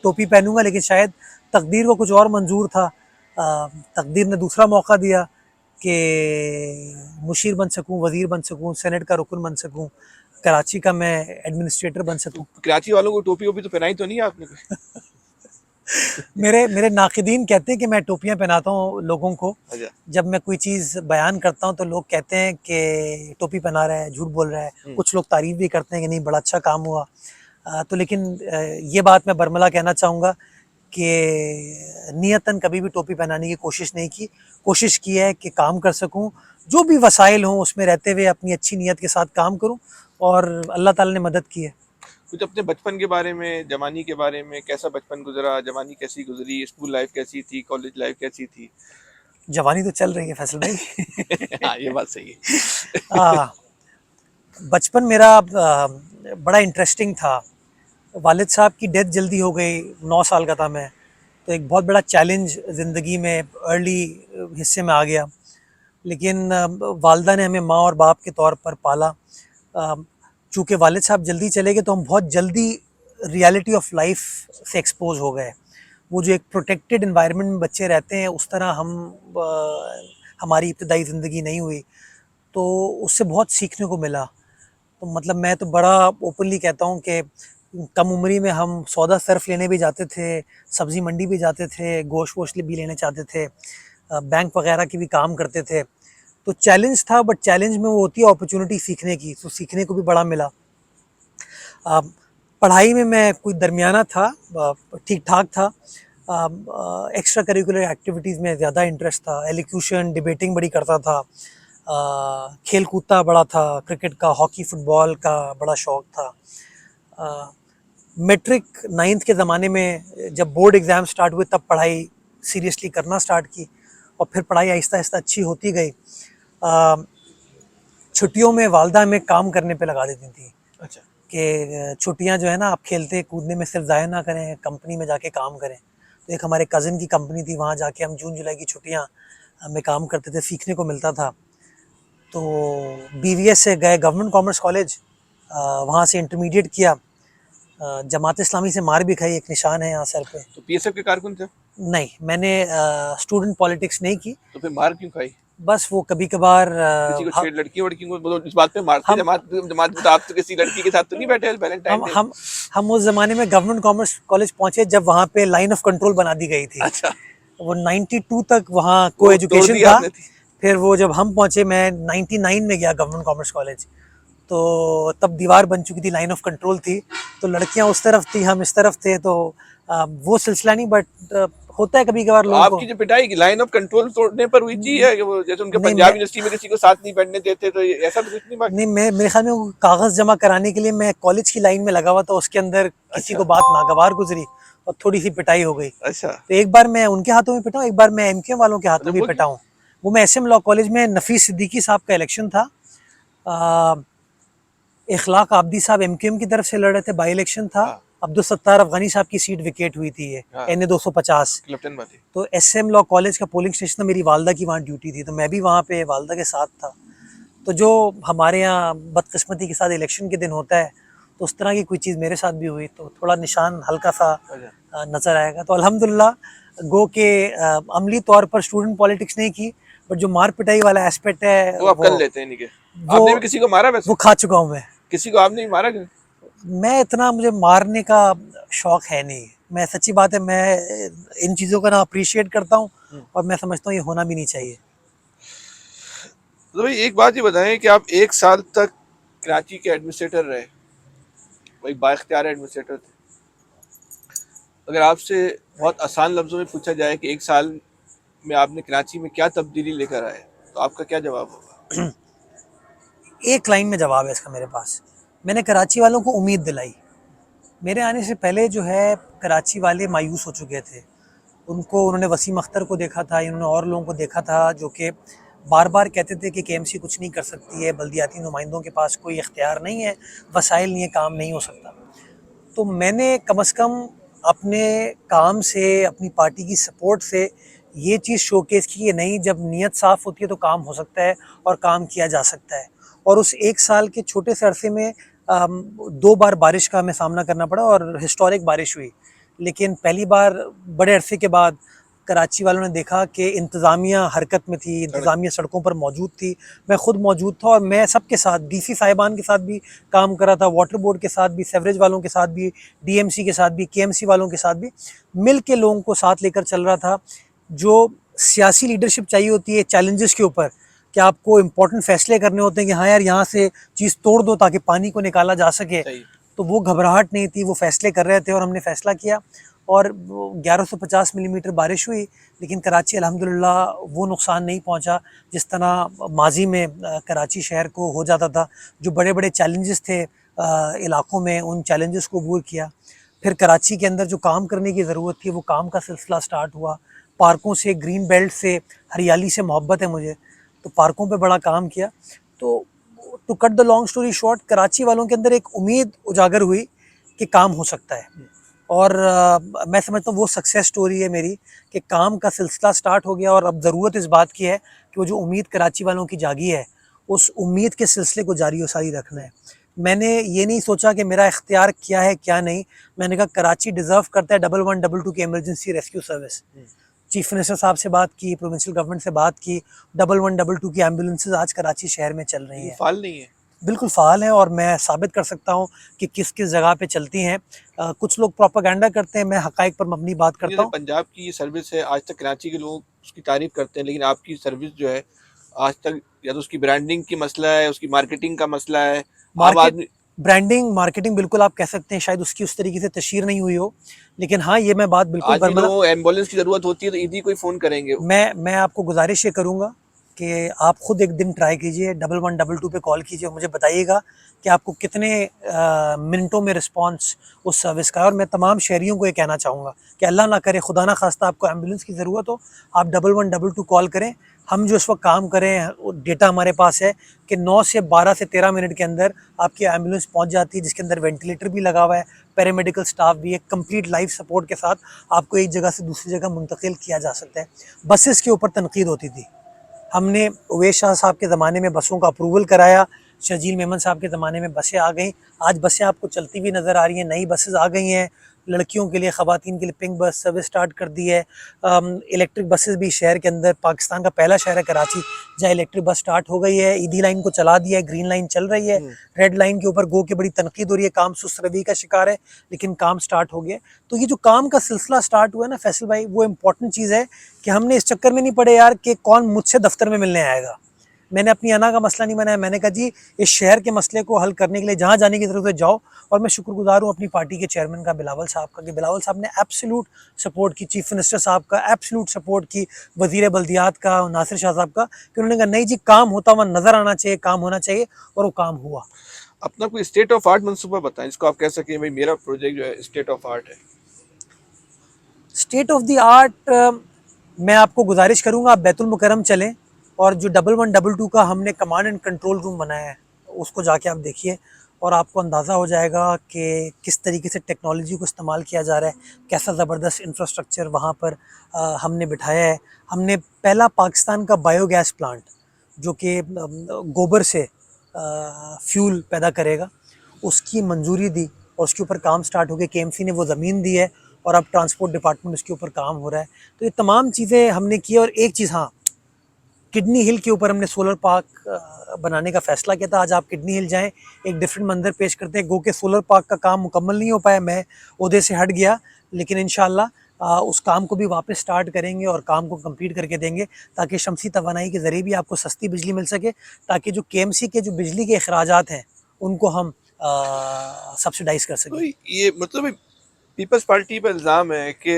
टोपी पहनूंगा, लेकिन शायद तकदीर को कुछ और मंजूर था। तकदीर ने दूसरा मौका दिया कि मुशीर बन सकूं, वज़ीर बन सकूं, सेनेट का रुकन बन सकूं, कराची का मैं एडमिनिस्ट्रेटर बन सकूं। कराची वालों को टोपी वोपी तो पहनाई तो नहीं है आपने? मेरे नाक़िदीन कहते हैं कि मैं टोपियां पहनाता हूँ लोगों को। अच्छा। जब मैं कोई चीज़ बयान करता हूँ तो लोग कहते हैं कि टोपी पहना रहा है, झूठ बोल रहा है। कुछ लोग तारीफ़ भी करते हैं कि नहीं बड़ा अच्छा काम हुआ। तो लेकिन ये बात मैं बरमला कहना चाहूँगा कि नियतन कभी भी टोपी पहनाने की कोशिश नहीं की। कोशिश की है कि काम कर सकूँ, जो भी वसाइल हों उसमें रहते हुए अपनी अच्छी नीयत के साथ काम करूँ, और अल्लाह ताला ने मदद की है। कुछ अपने बचपन के बारे में, जवानी के बारे में, कैसा बचपन गुजरा, जवानी कैसी गुजरी, स्कूल लाइफ कैसी थी, कॉलेज लाइफ कैसी थी? जवानी तो चल रही है फैसल भाई। हाँ, ये बात सही है। बचपन मेरा बड़ा इंटरेस्टिंग था। वालिद साहब की डेथ जल्दी हो गई, 9 साल का था मैं, तो एक बहुत बड़ा चैलेंज ज़िंदगी में अर्ली हिस्से में आ गया। लेकिन वालदा ने हमें माँ और बाप के तौर पर पाला। चूँकि वालिद साहब जल्दी चले गए तो हम बहुत जल्दी रियलिटी ऑफ लाइफ से एक्सपोज हो गए। वो जो एक प्रोटेक्टेड एनवायरनमेंट में बच्चे रहते हैं, उस तरह हमारी इब्तदाई ज़िंदगी नहीं हुई, तो उससे बहुत सीखने को मिला। तो मतलब मैं तो बड़ा ओपनली कहता हूँ कि कम उम्री में हम सौदा सर्फ लेने भी जाते थे, सब्ज़ी मंडी भी जाते थे, गोश्त वोश्त भी लेने जाते थे, बैंक वगैरह की भी काम करते थे। तो चैलेंज था, बट चैलेंज में वो होती है अपॉर्चुनिटी सीखने की, तो सीखने को भी बड़ा मिला। पढ़ाई में मैं कोई दरमियाना था, ठीक ठाक था। एक्स्ट्रा करिकुलर एक्टिविटीज़ में ज़्यादा इंटरेस्ट था, एलोक्यूशन, डिबेटिंग बड़ी करता था, खेल कूदता बड़ा था, क्रिकेट का, हॉकी, फुटबॉल का बड़ा शौक़ था। मैट्रिक 9th के ज़माने में जब बोर्ड एग्ज़ाम स्टार्ट हुए तब पढ़ाई सीरियसली करना स्टार्ट की और फिर पढ़ाई आहिस्ता आहिस्ता अच्छी होती गई। छुट्टियों में वालदा हमें काम करने पे लगा देती थी अच्छा। कि छुट्टियां जो है ना आप खेलते कूदने में सिर्फ ज़ाया ना करें, कंपनी में जाके काम करें। तो एक हमारे कज़न की कंपनी थी, वहाँ जाके हम जून जुलाई की छुट्टियां में काम करते थे, सीखने को मिलता था। तो BVS से गए गवर्नमेंट कॉमर्स कॉलेज, वहाँ से इंटरमीडिएट किया। जमात इस्लामी से मार भी खाई, एक निशान है यहाँ सर पे। तो PSF के कारकुन थे? नहीं, मैंने स्टूडेंट पॉलिटिक्स नहीं की। तो फिर मार क्यों खाई? बस वो कभी कभार किसी को छेड़, लड़की वड़की को बोलो इस बात पे मारते? जमात जमात में तो आप तो किसी लड़की के साथ तो नहीं बैठे वैलेंटाइन डे? हम उस जमाने में गवर्नमेंट कॉमर्स कॉलेज पहुंचे जब वहाँ पे लाइन ऑफ कंट्रोल बना दी गई थी। अच्छा। वो 92 तक वहाँ को एजुकेशन था। फिर वो जब हम पहुंचे, मैं 99 में गया गवर्नमेंट कॉमर्स कॉलेज, तो तब दीवार बन चुकी थी, लाइन ऑफ कंट्रोल थी। तो लड़कियां उस तरफ थी, हम इस तरफ थे। तो वो सिलसिला नहीं, बट होता है कभी कभार तो लोगों को। आपकी जो पिटाई की लाइन ऑफ कंट्रोल तोड़ने पर हुई थी, है कि वो जैसे उनके पंजाब यूनिवर्सिटी में किसी को साथ नहीं बैठने देते, तो ऐसा तो कुछ नहीं बाकी? नहीं, मैं मेरे ख्याल में वो कागज जमा कराने के लिए मैं कॉलेज की लाइन में लगा हुआ था, उसके अंदर किसी को बात नागवार गुजरी और थोड़ी सी पिटाई हो गई। अच्छा। तो एक बार मैं उनके हाथों में पिटा हूँ, एक बार मैं MQM वालों के हाथों में पिटा हूँ। वो मैं SM लॉ कॉलेज में नफीस सिद्दीकी साहब का इलेक्शन था। इखलाक आब्दी साहब MQM की तरफ से लड़ रहे थे, बाई इलेक्शन था। अब्दुल सत्तार अफगानी साहब की सीट विकेट हुई थी, ये NA 250। तो SM लॉ कॉलेज का पोलिंग स्टेशन, मेरी वालदा की वहाँ ड्यूटी थी, तो मैं भी वहाँ पे वालदा के साथ था। तो जो हमारे यहाँ बदकिस्मती के साथ इलेक्शन के दिन होता है, तो उस तरह की कोई चीज़ मेरे साथ भी हुई, तो थोड़ा निशान हल्का सा नज़र आएगा। तो अल्हम्दुलिल्लाह गो के अमली तौर पर स्टूडेंट पॉलिटिक्स नहीं की, बट जो मार पिटाई वाला एस्पेक्ट है वो आप कर लेते हैं। नहीं के आपने भी किसी को मारा? वैसे वो खा चुका हूँ मैं। किसी को आपने मारा? मैं इतना, मुझे मारने का शौक है नहीं। मैं सच्ची बात है, मैं इन चीज़ों का ना अप्रिशिएट करता हूँ और मैं समझता हूँ ये होना भी नहीं चाहिए। तो भाई एक बात ये बताएं कि आप 1 साल तक कराची के एडमिनिस्ट्रेटर रहे, वही बाइख्तियार एडमिनिस्ट्रेटर थे। अगर आपसे बहुत आसान लफ्जों में पूछा जाए कि 1 साल में आपने कराची में क्या तब्दीली लेकर आए, तो आपका क्या जवाब होगा? एक लाइन में जवाब है इसका मेरे पास। मैंने कराची वालों को उम्मीद दिलाई। मेरे आने से पहले जो है कराची वाले मायूस हो चुके थे। उन्होंने वसीम अख्तर को देखा था, इन्होंने और लोगों को देखा था जो कि बार बार कहते थे कि KMC कुछ नहीं कर सकती है, बल्दियाती नुमाइंदों के पास कोई इख्तियार नहीं है, वसाइल नहीं है, काम नहीं हो सकता। तो मैंने कम अज़ कम अपने काम से, अपनी पार्टी की सपोर्ट से ये चीज़ शोकेस की कि नहीं, जब नीयत साफ़ होती है तो काम हो सकता है और काम किया जा सकता है। और उस 1 साल के छोटे से अरसे में 2 बार बारिश का हमें सामना करना पड़ा और हिस्टोरिक बारिश हुई। लेकिन पहली बार बड़े अरसे के बाद कराची वालों ने देखा कि इंतज़ामिया हरकत में थी, इंतज़ामिया सड़कों पर मौजूद थी। मैं ख़ुद मौजूद था और मैं सबके साथ, DC साहिबान के साथ भी काम कर रहा था, वाटर बोर्ड के साथ भी, सेवरेज वालों के साथ भी, DMC के साथ भी, KMC वालों के साथ भी मिल के लोगों को साथ लेकर चल रहा था। जो सियासी लीडरशिप चाहिए होती है चैलेंजेस के ऊपर, कि आपको इम्पोर्टेंट फैसले करने होते हैं कि हाँ यार यहाँ से चीज़ तोड़ दो ताकि पानी को निकाला जा सके, तो वो घबराहट नहीं थी, वो फैसले कर रहे थे और हमने फैसला किया और 1150 मिलीमीटर बारिश हुई। लेकिन कराची अल्हम्दुलिल्लाह वो नुकसान नहीं पहुंचा जिस तरह माजी में कराची शहर को हो जाता था। जो बड़े बड़े चैलेंजेस थे इलाकों में, उन चैलेंजेस को अबूर किया। फिर कराची के अंदर जो काम करने की ज़रूरत थी वो काम का सिलसिला स्टार्ट हुआ। पार्कों से, ग्रीन बेल्ट से, हरियाली से मोहब्बत है मुझे, तो पार्कों पे बड़ा काम किया। तो to cut the long story short, Karachi वालों के अंदर एक उम्मीद उजागर हुई कि काम हो सकता है और मैं समझता हूँ वो सक्सेस स्टोरी है मेरी कि काम का सिलसिला स्टार्ट हो गया। और अब ज़रूरत इस बात की है कि वो जो उम्मीद कराची वालों की जागी है, उस उम्मीद के सिलसिले को जारी व सारी रखना है। मैंने ये नहीं सोचा कि मेरा इख्तियार क्या है क्या नहीं। मैंने कहा कराची डिज़र्व करता है 1112 की emergency rescue service. Chief minister साहब से बात की, प्रोविंशियल गवर्नमेंट से बात की, 1112 की एम्बुलेंसेज आज कराची शहर में चल रही हैं। फाल नहीं है? बिल्कुल फ़ाल है और मैं साबित कर सकता हूँ कि किस किस जगह पे चलती हैं। कुछ लोग प्रोपेगेंडा करते हैं, मैं हक़ाइक़ पर मबनी बात करता हूँ। पंजाब की ये सर्विस है, आज तक कराची के लोग उसकी तारीफ़ करते हैं, लेकिन आपकी सर्विस जो है आज तक, या तो उसकी ब्रांडिंग की मसला है, उसकी मार्केटिंग का मसला है। ब्रांडिंग, मार्केटिंग बिल्कुल आप कह सकते हैं, शायद उसकी उस तरीके से तशहीर नहीं हुई हो, लेकिन हाँ ये मैं बात बिल्कुल आज भी लोगों को एम्बुलेंस की ज़रूरत होती है तो ईदी कोई फ़ोन करेंगे। मैं आपको गुजारिश ये करूँगा कि आप ख़ुद एक दिन ट्राई कीजिए, 1122 पे कॉल कीजिए और मुझे बताइएगा कि आपको कितने मिनटों में रिस्पांस उस सर्विस का है। और मैं तमाम शहरियों को ये कहना चाहूँगा कि अल्लाह ना करे, खुदा ना खास्ता आपको एम्बुलेंस की ज़रूरत हो, आप 1122 कॉल करें। हम जो इस वक्त काम करें, वो डेटा हमारे पास है कि 9 से 12 से 13 मिनट के अंदर आपकी एम्बुलेंस पहुंच जाती है, जिसके अंदर वेंटिलेटर भी लगा हुआ है, पैरामेडिकल स्टाफ भी है, कंप्लीट लाइफ सपोर्ट के साथ आपको एक जगह से दूसरी जगह मुंतकिल किया जा सकता है। बसेस के ऊपर तनकीद होती थी, हमने उवैस शाह साहब के ज़माने में बसों का अप्रूवल कराया, शजील मेमन साहब के ज़माने में बसें आ गई, आज बसें आपको चलती हुई नज़र आ रही हैं, नई बसेस आ गई हैं। लड़कियों के लिए, ख़वातीन के लिए पिंक बस सर्विस स्टार्ट कर दी है। इलेक्ट्रिक बसेस भी शहर के अंदर, पाकिस्तान का पहला शहर है कराची जहाँ इलेक्ट्रिक बस स्टार्ट हो गई है। ईदी लाइन को चला दिया है, ग्रीन लाइन चल रही है। रेड लाइन के ऊपर गो के बड़ी तनकीद हो रही है, काम सुस्त रवि का शिकार है, लेकिन काम स्टार्ट हो गया। तो ये जो काम का सिलसिला स्टार्ट हुआ है ना फैसल भाई, वो इम्पोर्टेंट चीज़ है कि हमने इस चक्कर में नहीं पड़े यार कि कौन मुझसे दफ्तर में मिलने आएगा। मैंने अपनी अना का मसला नहीं बनाया, मैंने कहा जी इस शहर के मसले को हल करने के लिए जहाँ जाने की ज़रूरत है जाओ। और मैं शुक्रगुजार हूँ अपनी पार्टी के चेयरमैन का, बिलावल साहब का, कि बिलावल साहब ने एब्सोल्यूट सपोर्ट की, चीफ मिनिस्टर साहब का एब्सोल्यूट सपोर्ट की, वज़ीर बल्दियात का नासिर शाह साहब का, कि उन्होंने कहा नहीं जी काम होता हुआ नज़र आना चाहिए, काम होना चाहिए, और वो काम हुआ। अपना कोई स्टेट ऑफ आर्ट मनसूबा बताएं जिसको आप कह सकें भाई मेरा प्रोजेक्ट जो है स्टेट ऑफ आर्ट है। स्टेट ऑफ द आर्ट मैं आपको गुजारिश करूँगा आप बैतुल मुकर्रम चलें, और जो 1122 का हमने कमांड एंड कंट्रोल रूम बनाया है उसको जाके आप देखिए, और आपको अंदाज़ा हो जाएगा कि किस तरीके से टेक्नोलॉजी को इस्तेमाल किया जा रहा है, कैसा ज़बरदस्त इंफ्रास्ट्रक्चर वहाँ पर हमने बिठाया है। हमने पहला पाकिस्तान का बायोगैस प्लांट जो कि गोबर से फ्यूल पैदा करेगा, उसकी मंजूरी दी और उसके ऊपर काम स्टार्ट हो गया। केएमसी ने वो ज़मीन दी है और अब ट्रांसपोर्ट डिपार्टमेंट उसके ऊपर काम हो रहा है। तो ये तमाम चीज़ें हमने की। और एक चीज़, हाँ, किडनी हिल के ऊपर हमने सोलर पार्क बनाने का फ़ैसला किया था। आज आप किडनी हिल जाएं, एक डिफरेंट मंजर पेश करते हैं। गो के सोलर पार्क का काम मुकम्मल नहीं हो पाया, मैं ओहदे से हट गया, लेकिन इंशाल्लाह उस काम को भी वापस स्टार्ट करेंगे और काम को कंप्लीट करके देंगे, ताकि शमसी तवानाई के ज़रिए भी आपको सस्ती बिजली मिल सके, ताकि जो केएमसी के जो बिजली के अखराजात हैं उनको हम सब्सिडाइज़ कर तो सकें। ये मतलब पीपल्स पार्टी पर इल्ज़ाम है कि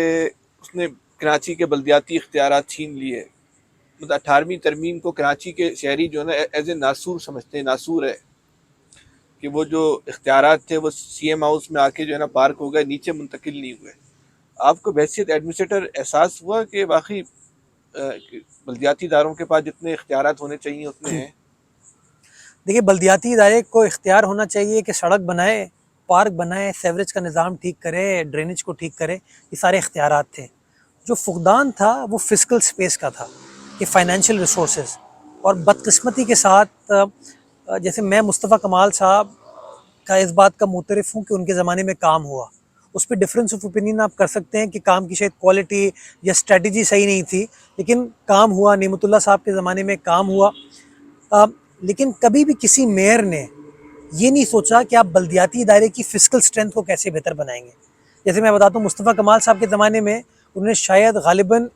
उसने कराची के बल्दियाती इख्तियारात छीन लिए। मतलब 18वीं तरमीम को कराची के शहरी जो है ना एज ए नासूर समझते हैं, नासूर है कि वो जो इख्तियारात थे वो सीएम हाउस में आके जो है ना पार्क हो गए, नीचे मुंतकिल नहीं हुए। आपको बहैसियत एडमिनिस्ट्रेटर एहसास हुआ कि वाकई बल्दियाती इदारों के पास जितने इख्तियारात होने चाहिए उतने हैं? देखिए, बल्दियाती इदारे को इख्तियार होना चाहिए कि सड़क बनाए, पार्क बनाए, सेवरेज का निज़ाम ठीक करे, ड्रेनेज को ठीक करे, ये सारे इख्तियारात थे। जो फुकदान था वो फिजिकल स्पेस का था, कि फ़ाइनेंशियल रिसोर्सेज। और बदकिस्मती के साथ जैसे मैं मुस्तफ़ा कमाल साहब का इस बात का मुतरफ़ हूँ कि उनके ज़माने में काम हुआ, उस पर डिफरेंस ऑफ ओपिनियन आप कर सकते हैं कि काम की शायद क्वालिटी या स्ट्रेटजी सही नहीं थी, लेकिन काम हुआ। नेमतुल्लाह साहब के ज़माने में काम हुआ। लेकिन कभी भी किसी मेयर ने ये नहीं सोचा कि आप बल्दियाती इदारे की फ़िज़िकल स्ट्रेंथ को कैसे बेहतर बनाएंगे। जैसे मैं बताता हूँ, मुस्तफ़ा कमाल साहब के ज़माने में उन्होंने शायद गालिबन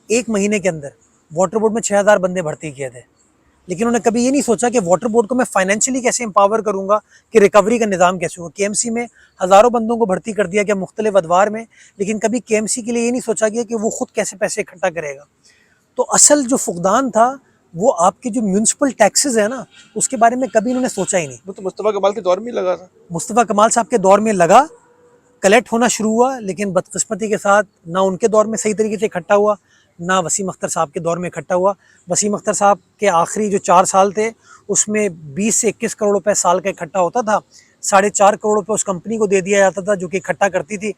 1 महीने के अंदर वाटर बोर्ड में 6000 बंदे भर्ती किए थे, लेकिन उन्होंने कभी ये नहीं सोचा कि वाटर बोर्ड को मैं फाइनेंशियली कैसे एम्पावर करूँगा, कि रिकवरी का निज़ाम कैसे होगा। केएमसी में हज़ारों बंदों को भर्ती कर दिया गया मुख्तलिफ अदवार में, लेकिन कभी केएमसी के लिए ये नहीं सोचा गया कि वो खुद कैसे पैसे इकट्ठा करेगा। तो असल जो फुकदान था वो आपके जो म्यूनसिपल टैक्सेस है ना, उसके बारे में कभी इन्होंने सोचा ही नहीं। वो तो मुस्तफ़ा कमाल के दौर में लगा था। मुस्तफ़ा कमाल साहब के दौर में लगा, कलेक्ट होना शुरू हुआ, लेकिन बदकिस्मती के साथ ना उनके दौर में सही तरीके से इकट्ठा हुआ, ना वसीम अख्तर साहब के दौर में इकट्ठा हुआ। वसीम अख्तर साहब के आखिरी जो 4 साल थे उसमें 20 से 21 करोड़ रुपए साल का इकट्ठा होता था। 4.5 करोड़ रुपए उस कंपनी को दे दिया जाता था जो कि इकट्ठा करती थी।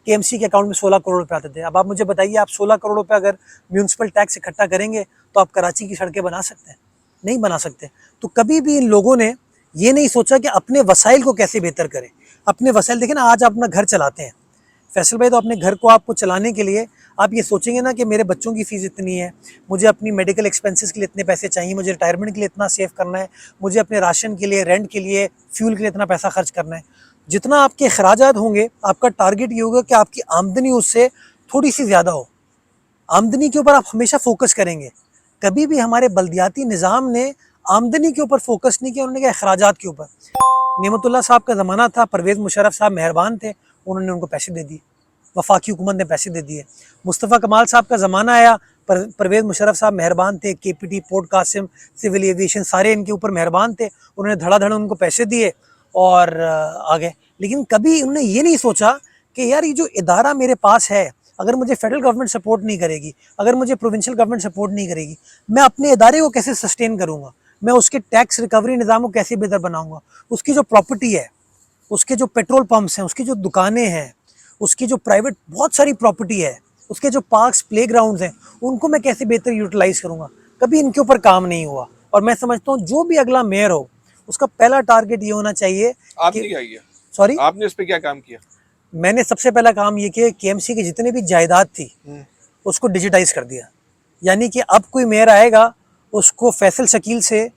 केएमसी के अकाउंट में 16 करोड़ रुपए आते थे। अब आप मुझे बताइए, आप 16 करोड़ रुपए अगर म्यूनसिपल टैक्स इकट्ठा करेंगे तो आप कराची की सड़कें बना सकते हैं? नहीं बना सकते। तो कभी भी इन लोगों ने ये नहीं सोचा कि अपने वसाइल को कैसे बेहतर करें। अपने वसाइल देखें ना, आज आप अपना घर चलाते हैं फैसल भाई, तो अपने घर को आपको चलाने के लिए आप ये सोचेंगे ना कि मेरे बच्चों की फ़ीस इतनी है, मुझे अपनी मेडिकल एक्सपेंसेस के लिए इतने पैसे चाहिए, मुझे रिटायरमेंट के लिए इतना सेव करना है, मुझे अपने राशन के लिए, रेंट के लिए, फ्यूल के लिए इतना पैसा खर्च करना है। जितना आपके अखराजात होंगे, आपका टारगेट ये होगा कि आपकी आमदनी उससे थोड़ी सी ज़्यादा हो। आमदनी के ऊपर आप हमेशा फोकस करेंगे। कभी भी हमारे बल्दियाती निज़ाम ने आमदनी के ऊपर फोकस नहीं किया, उन्होंने कहा अखराजात के ऊपर। नेमतुल्लाह साहब का ज़माना था, परवेज़ मुशर्रफ साहब मेहरबान थे, उन्होंने उनको पैसे दे दिए, वफाकी हुकूमत ने पैसे दे दिए। मुस्तफ़ा कमाल साहब का ज़माना आया, परवेज़ मुशर्रफ साहब मेहरबान थे, KPT, port Qasim, civil aviation सारे इनके ऊपर मेहरबान थे, उन्होंने धड़ाधड़ उनको पैसे दिए और आ गए। लेकिन कभी उन्होंने ये नहीं सोचा कि यार ये जो इदारा मेरे पास है, अगर मुझे फेडरल गवर्नमेंट सपोर्ट नहीं करेगी, अगर मुझे प्रोविंशियल गवर्नमेंट सपोर्ट नहीं करेगी, मैं अपने इदारे को कैसे सस्टेन करूँगा, मैं उसके टैक्स रिकवरी निज़ाम को कैसे बेहतर बनाऊँगा, उसकी जो प्रॉपर्टी है, उसके जो पेट्रोल पंप्स हैं, उसकी जो दुकानें हैं, उसकी जो प्राइवेट बहुत सारी प्रॉपर्टी है, उसके जो पार्क्स, प्लेग्राउंड्स हैं, उनको मैं कैसे बेहतर यूटिलाइज़ करूँगा। कभी इनके ऊपर काम नहीं हुआ। और मैं समझता हूँ जो भी अगला मेयर हो, उसका पहला टारगेट ये होना चाहिए आपने कि क्या किया? सॉरी, आपने उस पर क्या काम किया? मैंने सबसे पहला काम ये किया, केएमसी की जितने भी जायदाद थी उसको डिजिटाइज कर दिया। यानी कि अब कोई मेयर आएगा, उसको फैसल शकील से,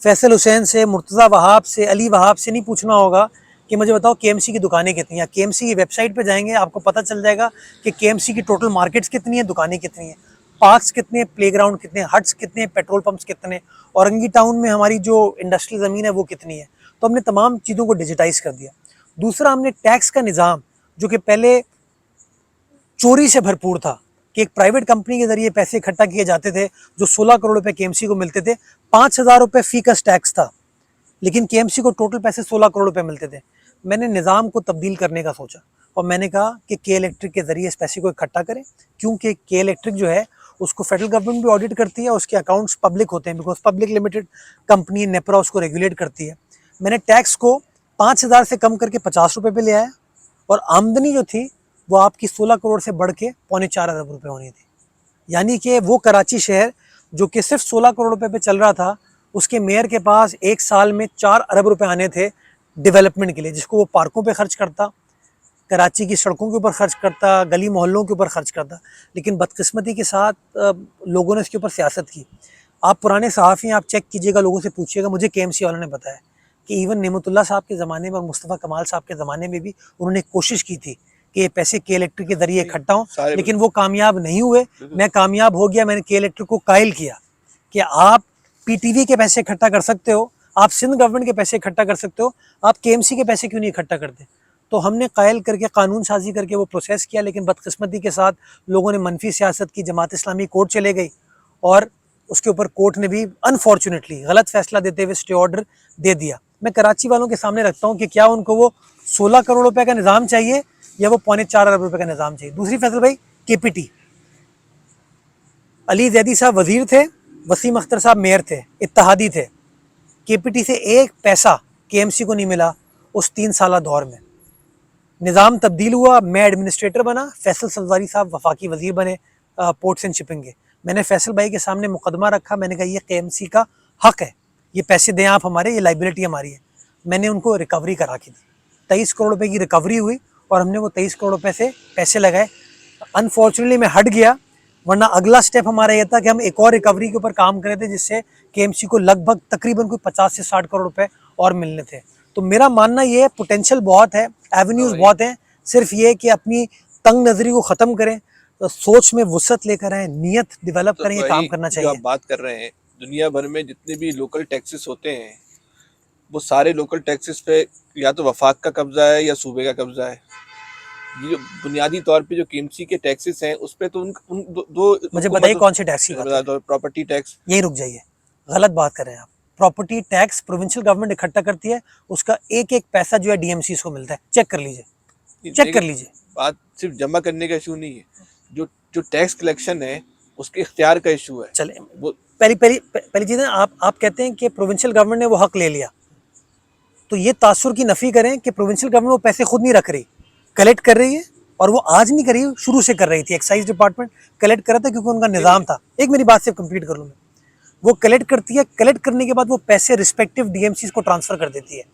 फैसल हुसैन से, मुर्तज़ा वहाब से, अली वहाब से नहीं पूछना होगा कि मुझे बताओ केएमसी की दुकानें कितनी हैं। केएमसी की वेबसाइट पे जाएंगे, आपको पता चल जाएगा कि केएमसी की टोटल मार्केट्स कितनी हैं, दुकानें कितनी हैं, पार्क्स कितने हैं, प्लेग्राउंड कितने हैं, हट्स कितने हैं, पेट्रोल पंप्स कितने हैं, औरंगी टाउन में हमारी जो इंडस्ट्रियल ज़मीन है वो कितनी है। तो हमने तमाम चीज़ों को डिजिटाइज़ कर दिया। दूसरा, हमने टैक्स का निज़ाम, जो कि पहले चोरी से भरपूर था, कि एक प्राइवेट कंपनी के जरिए पैसे इकट्ठा किए जाते थे, जो 16 करोड़ रुपए केएमसी को मिलते थे, 5,000 रुपये फी का टैक्स था, लेकिन केएमसी को टोटल पैसे 16 करोड़ रुपए मिलते थे। मैंने निज़ाम को तब्दील करने का सोचा और मैंने कहा कि के इलेक्ट्रिक के ज़रिए इस पैसे को इकट्ठा करें, क्योंकि के इलेक्ट्रिक जो है उसको फेडरल गवर्नमेंट भी ऑडिट करती है, उसके अकाउंट्स पब्लिक होते हैं, because public limited company NEPRA उसको रेगुलेट करती है। मैंने टैक्स को 5,000 से कम करके 50 रुपये पे ले आया और आमदनी जो थी वो आपकी 16 करोड़ से बढ़ के 3.25 अरब रुपये होनी थी। यानी कि वो कराची शहर जो कि सिर्फ 16 करोड़ रुपए पे चल रहा था, उसके मेयर के पास एक साल में 4 अरब रुपए आने थे डेवलपमेंट के लिए, जिसको वो पार्कों पे खर्च करता, कराची की सड़कों के ऊपर खर्च करता, गली मोहल्लों के ऊपर खर्च करता। लेकिन बदकिस्मती के साथ लोगों ने इसके ऊपर सियासत की। आप पुराने सहाफ़ी हैं, आप चेक कीजिएगा, लोगों से पूछिएगा, मुझे केएमसी वालों ने बताया कि इवन नेमतुल्लाह साहब के ज़माने में और मुस्तफ़ा कमाल साहब के ज़माने में भी उन्होंने कोशिश की थी कि ये पैसे के इलेक्ट्रिक के ज़रिए इकट्ठा हों, लेकिन वो कामयाब नहीं हुए। मैं कामयाब हो गया, मैंने के इलेक्ट्रिक को कायल किया कि आप पीटीवी के पैसे इकट्ठा कर सकते हो, आप सिंध गवर्नमेंट के पैसे इकट्ठा कर सकते हो, आप केएमसी के पैसे क्यों नहीं इकट्ठा करते। तो हमने कायल करके कानून साजी करके वो प्रोसेस किया, लेकिन बदकिस्मती के साथ लोगों ने मनफी सियासत की, जमात इस्लामी कोर्ट चले गई और उसके ऊपर कोर्ट ने भी अनफॉर्चुनेटली गलत फैसला देते हुए स्टे ऑर्डर दे दिया। मैं कराची वालों के सामने रखता हूँ कि क्या उनको वो 16 करोड़ रुपए का निज़ाम चाहिए या वो 3.25 अरब रुपए का निज़ाम चाहिए। दूसरी फैसल भाई, केपीटी, अली जैदी साहब वजीर थे, वसीम अख्तर साहब मेयर थे, इत्तेहादी थे। केपीटी से एक पैसा केएमसी को नहीं मिला उस 3 साल दौर में। निज़ाम तब्दील हुआ, मैं एडमिनिस्ट्रेटर बना, फैसल सल्वारी साहब वफाकी वजीर बने पोर्ट्स एंड शिपिंग के। मैंने फैसल भाई के सामने मुकदमा रखा, मैंने कहा ये केएमसी का हक है, ये पैसे दें आप हमारे, ये लाइबिलिटी हमारी है। मैंने उनको रिकवरी करा के दी, 23 करोड़ रुपए की रिकवरी हुई और हमने वो 23 करोड़ रुपए से पैसे लगाए। अनफॉर्चुनेटली मैं हट गया, वरना अगला स्टेप हमारा ये था कि हम एक और रिकवरी के ऊपर काम करे थे, जिससे केएमसी को लगभग तकरीबन कोई 50 से 60 करोड़ रुपए और मिलने थे। तो मेरा मानना ये है, पोटेंशियल बहुत है, एवेन्यूज़ बहुत हैं, सिर्फ ये कि अपनी तंग नज़री को ख़त्म करें, तो सोच में वुसअत लेकर आए, नीयत डेवलप करें, ये काम करना चाहिए। आप बात कर रहे हैं, दुनिया भर में जितने भी लोकल टैक्सेस होते हैं, वो सारे लोकल टैक्सेस पे या तो वफाक का कब्जा है या सूबे का कब्जा है। ये जो बुनियादी तौर पे जो केएमसी के टैक्सेस हैं, उस पे तो उन दो मुझे बताइए कौन से टैक्स की बात है? Property tax. यही रुक जाइए, गलत बात कर रहे हैं आप। प्रॉपर्टी टैक्स प्रोविंशियल गवर्नमेंट इकट्ठा करती है, उसका एक एक पैसा जो है डीएमसी को मिलता है। चेक कर लीजिए, चेक कर लीजिए। बात सिर्फ जमा करने का इशू नहीं है, जो टैक्स कलेक्शन है उसके इख्तियार का इशू है। चले, वो पहली चीज़ है, आप कहते हैं कि प्रोविंशियल गवर्नमेंट ने वो हक ले लिया, तो ये तासुर की नफ़ी करें कि प्रोविंशियल गवर्नमेंट वो पैसे खुद नहीं रख रही, कलेक्ट कर रही है। और वो आज नहीं कर रही, शुरू से कर रही थी। एक्साइज डिपार्टमेंट कलेक्ट कर रहा था क्योंकि उनका निज़ाम था। एक मेरी बात से कंप्लीट कर लूँ मैं, वो कलेक्ट करती है, कलेक्ट करने के बाद वो पैसे रिस्पेक्टिव डीएमसीज को ट्रांसफ़र कर देती है।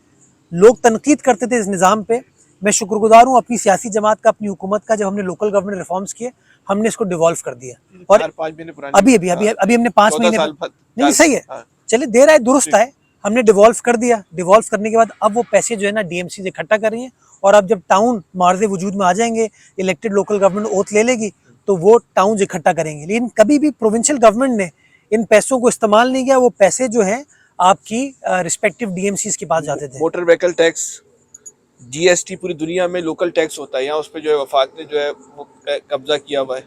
लोग तनकीद करते थे इस निज़ाम पे, मैं शुक्रगुजार हूँ अपनी सियासी जमात का, अपनी हुकूमत का, जब हमने लोकल गवर्नमेंट रिफॉर्म्स किए, हमने इसको डिवॉल्व कर दिया। और अभी हमने 5 महीने, नहीं सही है, चलिए दे रहा है, दुरुस्त है, हमने डिवॉल्व कर दिया। डिवॉल्व करने के बाद अब वो पैसे जो है ना डीएमसी से इकट्ठा कर रही हैं, और अब जब टाउन मार्जे वजूद में आ जाएंगे, इलेक्टेड लोकल गवर्नमेंट ओथ ले लेगी, तो वो टाउन इकट्ठा करेंगे। लेकिन कभी भी प्रोविंशियल गवर्नमेंट ने इन पैसों को इस्तेमाल नहीं किया। वो पैसे जो हैं आपकी रिस्पेक्टिव डीएमसीज के पास जाते थे। मोटर व्हीकल टैक्स, जीएसटी, पूरी दुनिया में लोकल टैक्स होता है, यहाँ उस पर जो है वफाक ने जो है वो कब्जा किया हुआ है।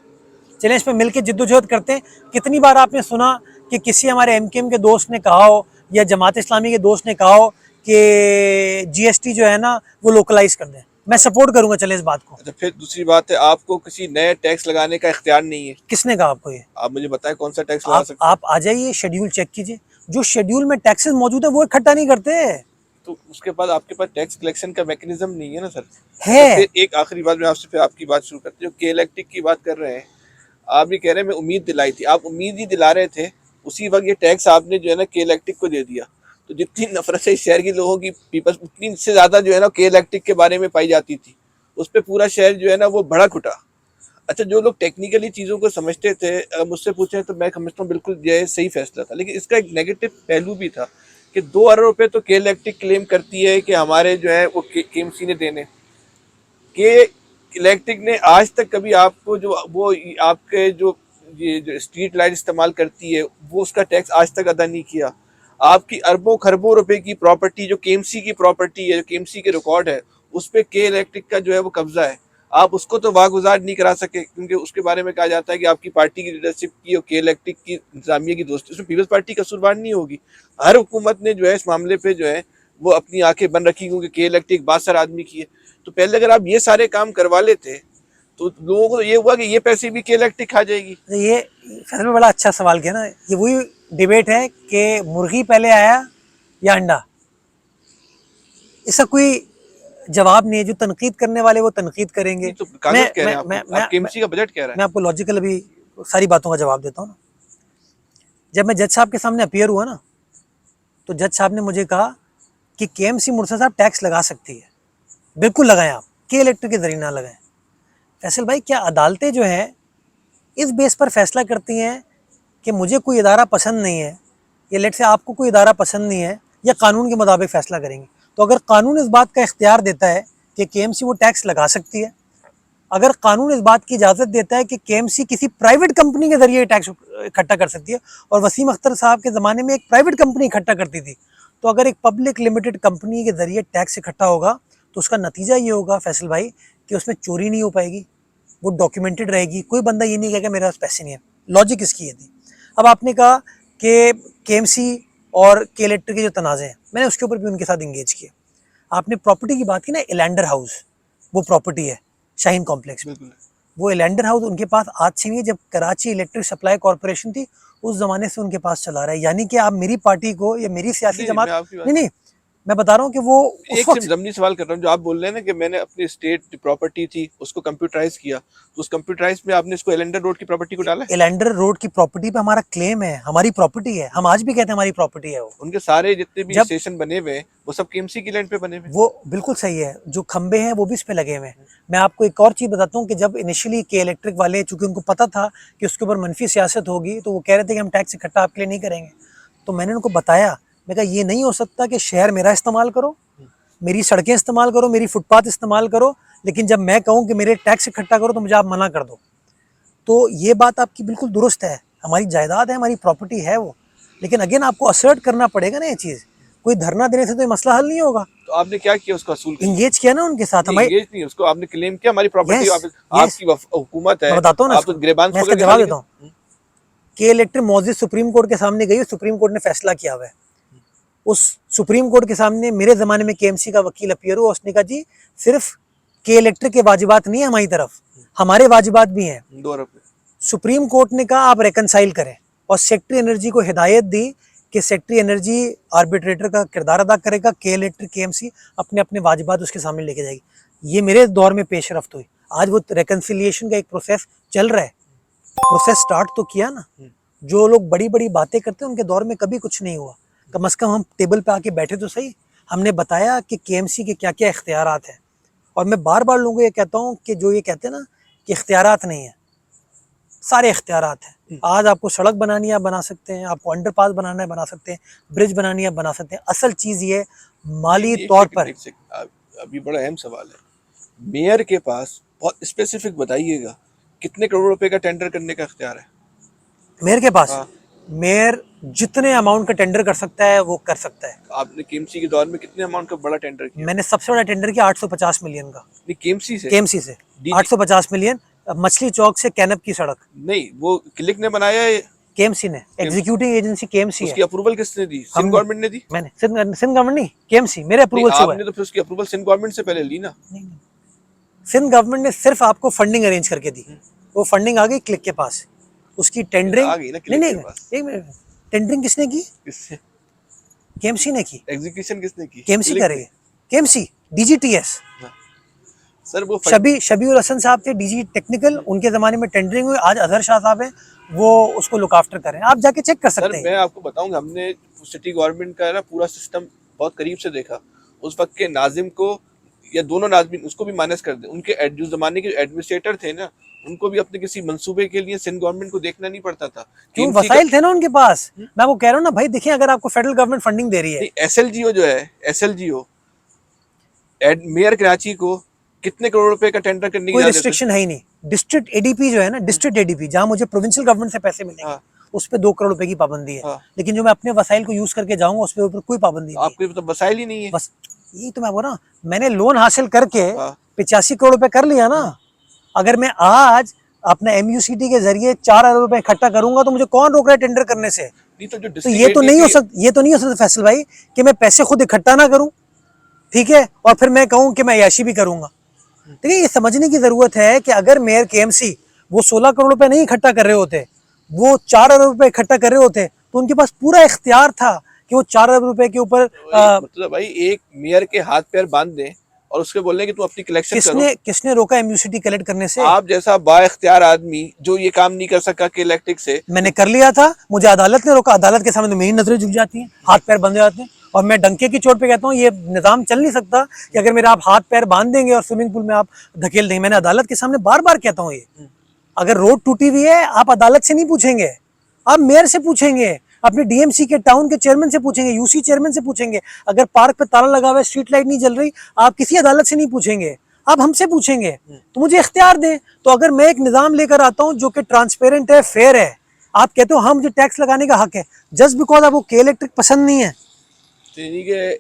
चलें इस पे मिलकर जिद्दोजहद करते हैं। कितनी बार आपने सुना कि किसी हमारे एमकेएम के दोस्त ने कहा हो या जमात इस्लामी के दोस्त ने कहा हो कि जीएसटी जो है ना वो लोकलाइज कर दें। मैं सपोर्ट करूंगा चले इस बात को। अच्छा, फिर दूसरी बात है, आपको किसी नए टैक्स लगाने का इख्तियार नहीं है। किसने कहा आपको ये? आप मुझे बताएं कौन सा टैक्स लगा सकते आप आ जाइए, शेड्यूल चेक कीजिए, जो शेड्यूल में टैक्सेस मौजूद है वो इकट्ठा नहीं करते। तो उसके बाद आपके पास टैक्स कलेक्शन का मैकेनिज्म नहीं है ना सर। है। तो फिर एक आखिरी बात मैं आपसे फिर आपकी बात शुरू करते हैं, जो के इलेक्ट्रिक की बात कर रहे हैं, आप ये कह रहे हैं मैं उम्मीद दिलाई थी, आप उम्मीद ही दिला रहे थे, उसी वक्त ये टैक्स आपने जो है ना के इलेक्ट्रिक को दे दिया। तो जितनी नफरत है इस शहर के लोगों की पीपल्स उतनी से ज़्यादा जो है ना के इलेक्ट्रिक के बारे में पाई जाती थी, उस पर पूरा शहर जो है ना वो भड़क उठा। अच्छा, जो लोग टेक्निकली चीज़ों को समझते थे, अगर मुझसे पूछें तो मैं समझता हूँ बिल्कुल जो है सही फैसला था, लेकिन इसका एक नेगेटिव पहलू भी था कि 2 अरब रुपए तो के इलेक्ट्रिक क्लेम करती है कि हमारे जो है वो केएमसी ने देने। के इलेक्ट्रिक ने आज तक कभी आपको जो वो आपके जो ये जो स्ट्रीट लाइट इस्तेमाल करती है वो उसका टैक्स आज तक अदा नहीं किया। आपकी अरबों खरबों रुपए की प्रॉपर्टी जो केएमसी की प्रॉपर्टी है, जो केएमसी के रिकॉर्ड है, उस पर के इलेक्ट्रिक का जो है वो कब्जा है। आप उसको तो वागुजार नहीं करा सके, क्योंकि उसके बारे में कहा जाता है कि आपकी पार्टी की लीडरशिप की और के इलेक्ट्रिक की इंतजामिया की दोस्ती, उसमें पीपल्स पार्टी कसूरवार नहीं होगी। हर हुकूमत ने जो है इस मामले पे जो है वो अपनी आंखें बंद रखी, क्योंकि के इलेक्ट्रिक बासर आदमी की है। तो पहले अगर आप ये सारे काम करवा लेते तो लोगों को तो ये हुआ कि ये पैसे भी के इलेक्ट्रिक खा जाएगी। ये फैसल में बड़ा अच्छा सवाल किया ना। ये वही डिबेट है कि मुर्गी पहले आया या अंडा। इसका कोई जवाब नहीं है। जो तनकीद करने वाले वो तनकीद करेंगे। तो कागज कह रहे हैं आप केएमसी का बजट कह रहा है। मैं आपको लॉजिकल अभी सारी बातों का जवाब देता हूँ ना। जब मैं जज साहब के सामने अपीयर हुआ ना, तो जज साहब ने मुझे कहा कि केएमसी मुर्शद साहब टैक्स लगा सकती है। बिल्कुल लगाएं आप, के इलेक्ट्रिक के जरिए ना लगाएं। फैसल भाई, क्या अदालतें जो हैं इस बेस पर फैसला करती हैं कि मुझे कोई इदारा पसंद नहीं है, या लेट से आपको कोई इदारा पसंद नहीं है, या कानून के मुताबिक फैसला करेंगे? तो अगर कानून इस बात का इख्तियार देता है कि केएमसी वो टैक्स लगा सकती है, अगर कानून इस बात की इजाज़त देता है कि केएमसी किसी प्राइवेट कंपनी के जरिए टैक्स इकट्ठा कर सकती है, और वसीम अख्तर साहब के ज़माने में एक प्राइवेट कंपनी इकट्ठा करती थी, तो अगर एक पब्लिक लिमिटेड कंपनी के जरिए टैक्स इकट्ठा होगा तो उसका नतीजा ये होगा फैसल भाई कि उसमें चोरी नहीं हो पाएगी, वो डॉक्यूमेंटेड रहेगी। कोई बंदा ये नहीं कहेगा मेरे पास पैसे नहीं है। लॉजिक इसकी ये थी। अब आपने कहा कि केएमसी और के इलेक्ट्रिक के जो तनाज़े हैं, मैंने उसके ऊपर भी उनके साथ इंगेज किया। आपने प्रॉपर्टी की बात की ना, एलेंडर हाउस वो प्रॉपर्टी है शाहीन कॉम्प्लेक्स में। वो एलेंडर हाउस उनके पास आज से नहीं है, जब कराची इलेक्ट्रिक सप्लाई कॉरपोरेशन थी उस ज़माने से उनके पास चला रहा है। यानी कि आप मेरी पार्टी को या मेरी सियासी जमात नहीं, मैं बता रहा हूँ कि वो एक जमनी सवाल कर रहा हूँ। जो आप बोल रहे हैं ना कि मैंने अपनी स्टेट प्रॉपर्टी थी उसको कंप्यूटराइज किया, तो उस कंप्यूटराइज में आपने इसको एलेंडर रोड की प्रॉपर्टी को डाला है। एलेंडर रोड की प्रॉपर्टी पे हमारा क्लेम है, हमारी प्रॉपर्टी है। हम आज भी कहते हैं हमारी प्रॉपर्टी है। वो उनके सारे जितने भी स्टेशन बने हुए हैं वो सब केएमसी की लैंड पे बने हुए। वो बिल्कुल सही है। जो खंबे हैं वो भी इस पे लगे हुए हैं। मैं आपको एक और चीज़ बताता हूँ कि जब इनिशियली के इलेक्ट्रिक वाले, चूंकि उनको पता था कि उसके ऊपर मनफी सियासत होगी, तो वो कह रहे थे कि हम टैक्स इकट्ठा आपके लिए नहीं करेंगे। तो मैंने उनको बताया, मैं कहा ये नहीं हो सकता कि शहर मेरा इस्तेमाल करो, मेरी सड़कें इस्तेमाल करो, मेरी फुटपाथ इस्तेमाल करो, लेकिन जब मैं कहूँ कि मेरे टैक्स इकट्ठा करो तो मुझे आप मना कर दो। तो ये बात आपकी बिल्कुल दुरुस्त है। हमारी जायदाद है, हमारी प्रॉपर्टी है वो, लेकिन अगेन आपको असर्ट करना पड़ेगा ना ये चीज़। कोई धरना देने से तो ये मसला हल नहीं होगा। तो आपने क्या किया उसका असूल? इंगेज किया ना उनके साथ। हमारी इंगेज नहीं, उसको आपने क्लेम किया हमारी प्रॉपर्टी आपकी हुकूमत है। बताता हूँ ना, आप तो गिरबान मैं इसका जवाब देता हूँ। के इलेक्ट्रिक मौजूद सुप्रीम कोर्ट के सामने गई, सुप्रीम कोर्ट ने फैसला किया हुआ है। उस सुप्रीम कोर्ट के सामने मेरे ज़माने में केएमसी का वकील अपीयर हुआ, उसने कहा जी सिर्फ के इलेक्ट्रिक के वाजिबात नहीं है हमारी तरफ, हमारे वाजिबात भी हैं। 2 अरब। सुप्रीम कोर्ट ने कहा आप रेकनसाइल करें, और सेक्रेटरी एनर्जी को हिदायत दी कि सेक्रेटरी एनर्जी आर्बिट्रेटर का किरदार अदा करेगा, के इलेक्ट्रिक केएमसी अपने अपने वाजिबात उसके सामने लेके जाएगी। ये मेरे दौर में पेशरफ्त हुई। आज वो रेकन्सिलिएशन का एक प्रोसेस चल रहा है। प्रोसेस स्टार्ट तो किया ना। जो लोग बड़ी बड़ी बातें करते हैं उनके दौर में कभी कुछ नहीं हुआ। कम से कम हम टेबल पे आके बैठे तो सही, हमने बताया कि केएमसी के क्या क्या इख्तियारात हैं। और मैं बार बार लोगों को ये कहता हूँ कि जो ये कहते हैं ना कि इख्तियारात नहीं है, सारे इख्तियारात हैं। आज आपको सड़क बनानी है आप बना सकते हैं, आपको अंडरपास बनाना है बना सकते हैं, ब्रिज बनानी है आप बना सकते हैं। असल चीज़ ये माली तौर पर। अभी बड़ा अहम सवाल है, मेयर के पास बहुत स्पेसिफिक बताइएगा कितने करोड़ रुपए का टेंडर करने का इख्तियार है मेयर के पास? मेयर जितने अमाउंट का टेंडर कर सकता है वो कर सकता है। आपने केएमसी के दौर में कितने अमाउंट का बड़ा टेंडर किया? मैंने सबसे बड़ा टेंडर किया 850 मिलियन का। केएमसी से? केएमसी से 850 मिलियन। मछली चौक से कैनप की सड़क नहीं, वो क्लिक ने बनाया है। केएमसी ने, एग्जीक्यूटिंग एजेंसी केएमसी है। उसकी अप्रूवल किसने दी? सिंध हमने- गवर्नमेंट ने दी। मैंने सिंध गवर्नमेंट नहीं, केएमसी मेरे नहीं, अप्रूवल से हुआ है। आपने तो फिर उसकी अप्रूवल सिंध गवर्नमेंट से पहले ली ना। नहीं, नहीं। सिंध गवर्नमेंट ने सिर्फ आपको फंडिंग अरेंज करके दी, वो फंडिंग आ गई क्लिक के पास, उसकी टेंडरिंग आ गई ना नहीं क्लिक नहीं के पास। एक मिनट, टेंडरिंग किसने की? किससे? केएमसी ने की। एग्जीक्यूशन किसने की? केएमसी क्लिक ने। करेगी, केएमसी डीजीटीएस। हाँ। सर वो शबीर हसन साहब थे डीजी टेक्निकल, उनके जमाने में टेंडरिंग हुई। आज अजहर शाह साहब है, वो उसको लुक आफ्टर करें, आप जाके चेक कर सर सकते मैं हैं। आपको बताऊंगा, हमने सिटी गवर्नमेंट का ना पूरा सिस्टम बहुत करीब से देखा। उस वक्त के नाजिम को या दोनों नाजिम उसको भी माइनस कर दे, उनके जो जमाने के एडमिनिस्ट्रेटर थे ना, उनको भी अपने किसी मंसूबे के लिए सिंध गवर्नमेंट को देखना नहीं पड़ता था। क्यों? KMC का वसाइल थे ना उनके पास। मैं वो कह रहा हूँ ना भाई, देखिए अगर आपको फेडरल गवर्नमेंट फंडिंग दे रही है, नहीं, SLGO जो है, SLGO मेयर कराची को कितने करोड़ रुपए का टेंडर करने की कोई इजाजत है? रिस्ट्रिक्शन है ही नहीं। डिस्ट्रिक्ट एडीपी जो है ना, डिस्ट्रिक्ट एडीपी जहाँ मुझे प्रोविंशियल गवर्नमेंट से पैसे मिलेंगे, हाँ। उस पर 2 करोड़ रुपए की पाबंदी है। हाँ। लेकिन जो मैं अपने वसाइल को यूज करके जाऊंगा उस पर ऊपर कोई पाबंदी नहीं है। आपके तो वसाइल ही नहीं है। बस यही तो मैं बोल रहा हूँ, मैंने लोन हासिल करके हाँ। 85 करोड़ रुपए कर लिया ना। अगर मैं आज अपने MUCT के जरिए 4 अरब रुपए इकट्ठा करूंगा तो मुझे कौन रोक रहा है टेंडर करने से? नहीं तो जो तो ये तो नहीं हो सकता, ये तो नहीं हो सकता फैसल भाई कि मैं पैसे खुद इकट्ठा ना करूं, ठीक है, और फिर मैं कहूं कि मैं याशी भी करूंगा। देखिए ये समझने की जरूरत है कि अगर मेयर केएमसी वो 16 करोड़ रुपए नहीं इकट्ठा कर रहे होते, वो 4 अरब रुपए इकट्ठा कर रहे होते, तो उनके पास पूरा इख्तियार था कि वो 4 अरब रुपए के ऊपर मतलब भाई एक मेयर के हाथ पैर बांध दें और उसके बोलने कि तुम अपनी कलेक्शन करो। किसने रोका MUCT कलेक्ट करने से? आप जैसा बाइख्तियार आदमी जो ये काम नहीं कर सका कि इलेक्ट्रिक से, मैंने कर लिया था, मुझे अदालत ने रोका। अदालत के सामने तो मेरी नजरें झुक जाती हैं, हाथ पैर बंध जाते हैं, और मैं डंके की चोट पे कहता हूँ ये निज़ाम चल नहीं सकता कि अगर मेरे आप हाथ पैर बांध देंगे और स्विमिंग पूल में आप धकेल देंगे। मैंने अदालत के सामने बार बार कहता हूँ, ये अगर रोड टूटी हुई है आप अदालत से नहीं पूछेंगे, आप मेयर से पूछेंगे, अपने DMC के टाउन के चेयरमैन से पूछेंगे, UC चेयरमैन से पूछेंगे। अगर पार्क पे ताला लगा हुआ है, स्ट्रीट लाइट नहीं जल रही, आप किसी अदालत से नहीं पूछेंगे, आप हमसे पूछेंगे। तो मुझे इख्तियार दें। तो अगर मैं एक निज़ाम लेकर आता हूँ जो कि ट्रांसपेरेंट है, फेयर है, आप कहते हो हाँ मुझे टैक्स लगाने का हक है, जस्ट बिकॉज आपको के इलेक्ट्रिक पसंद नहीं है। यानी कि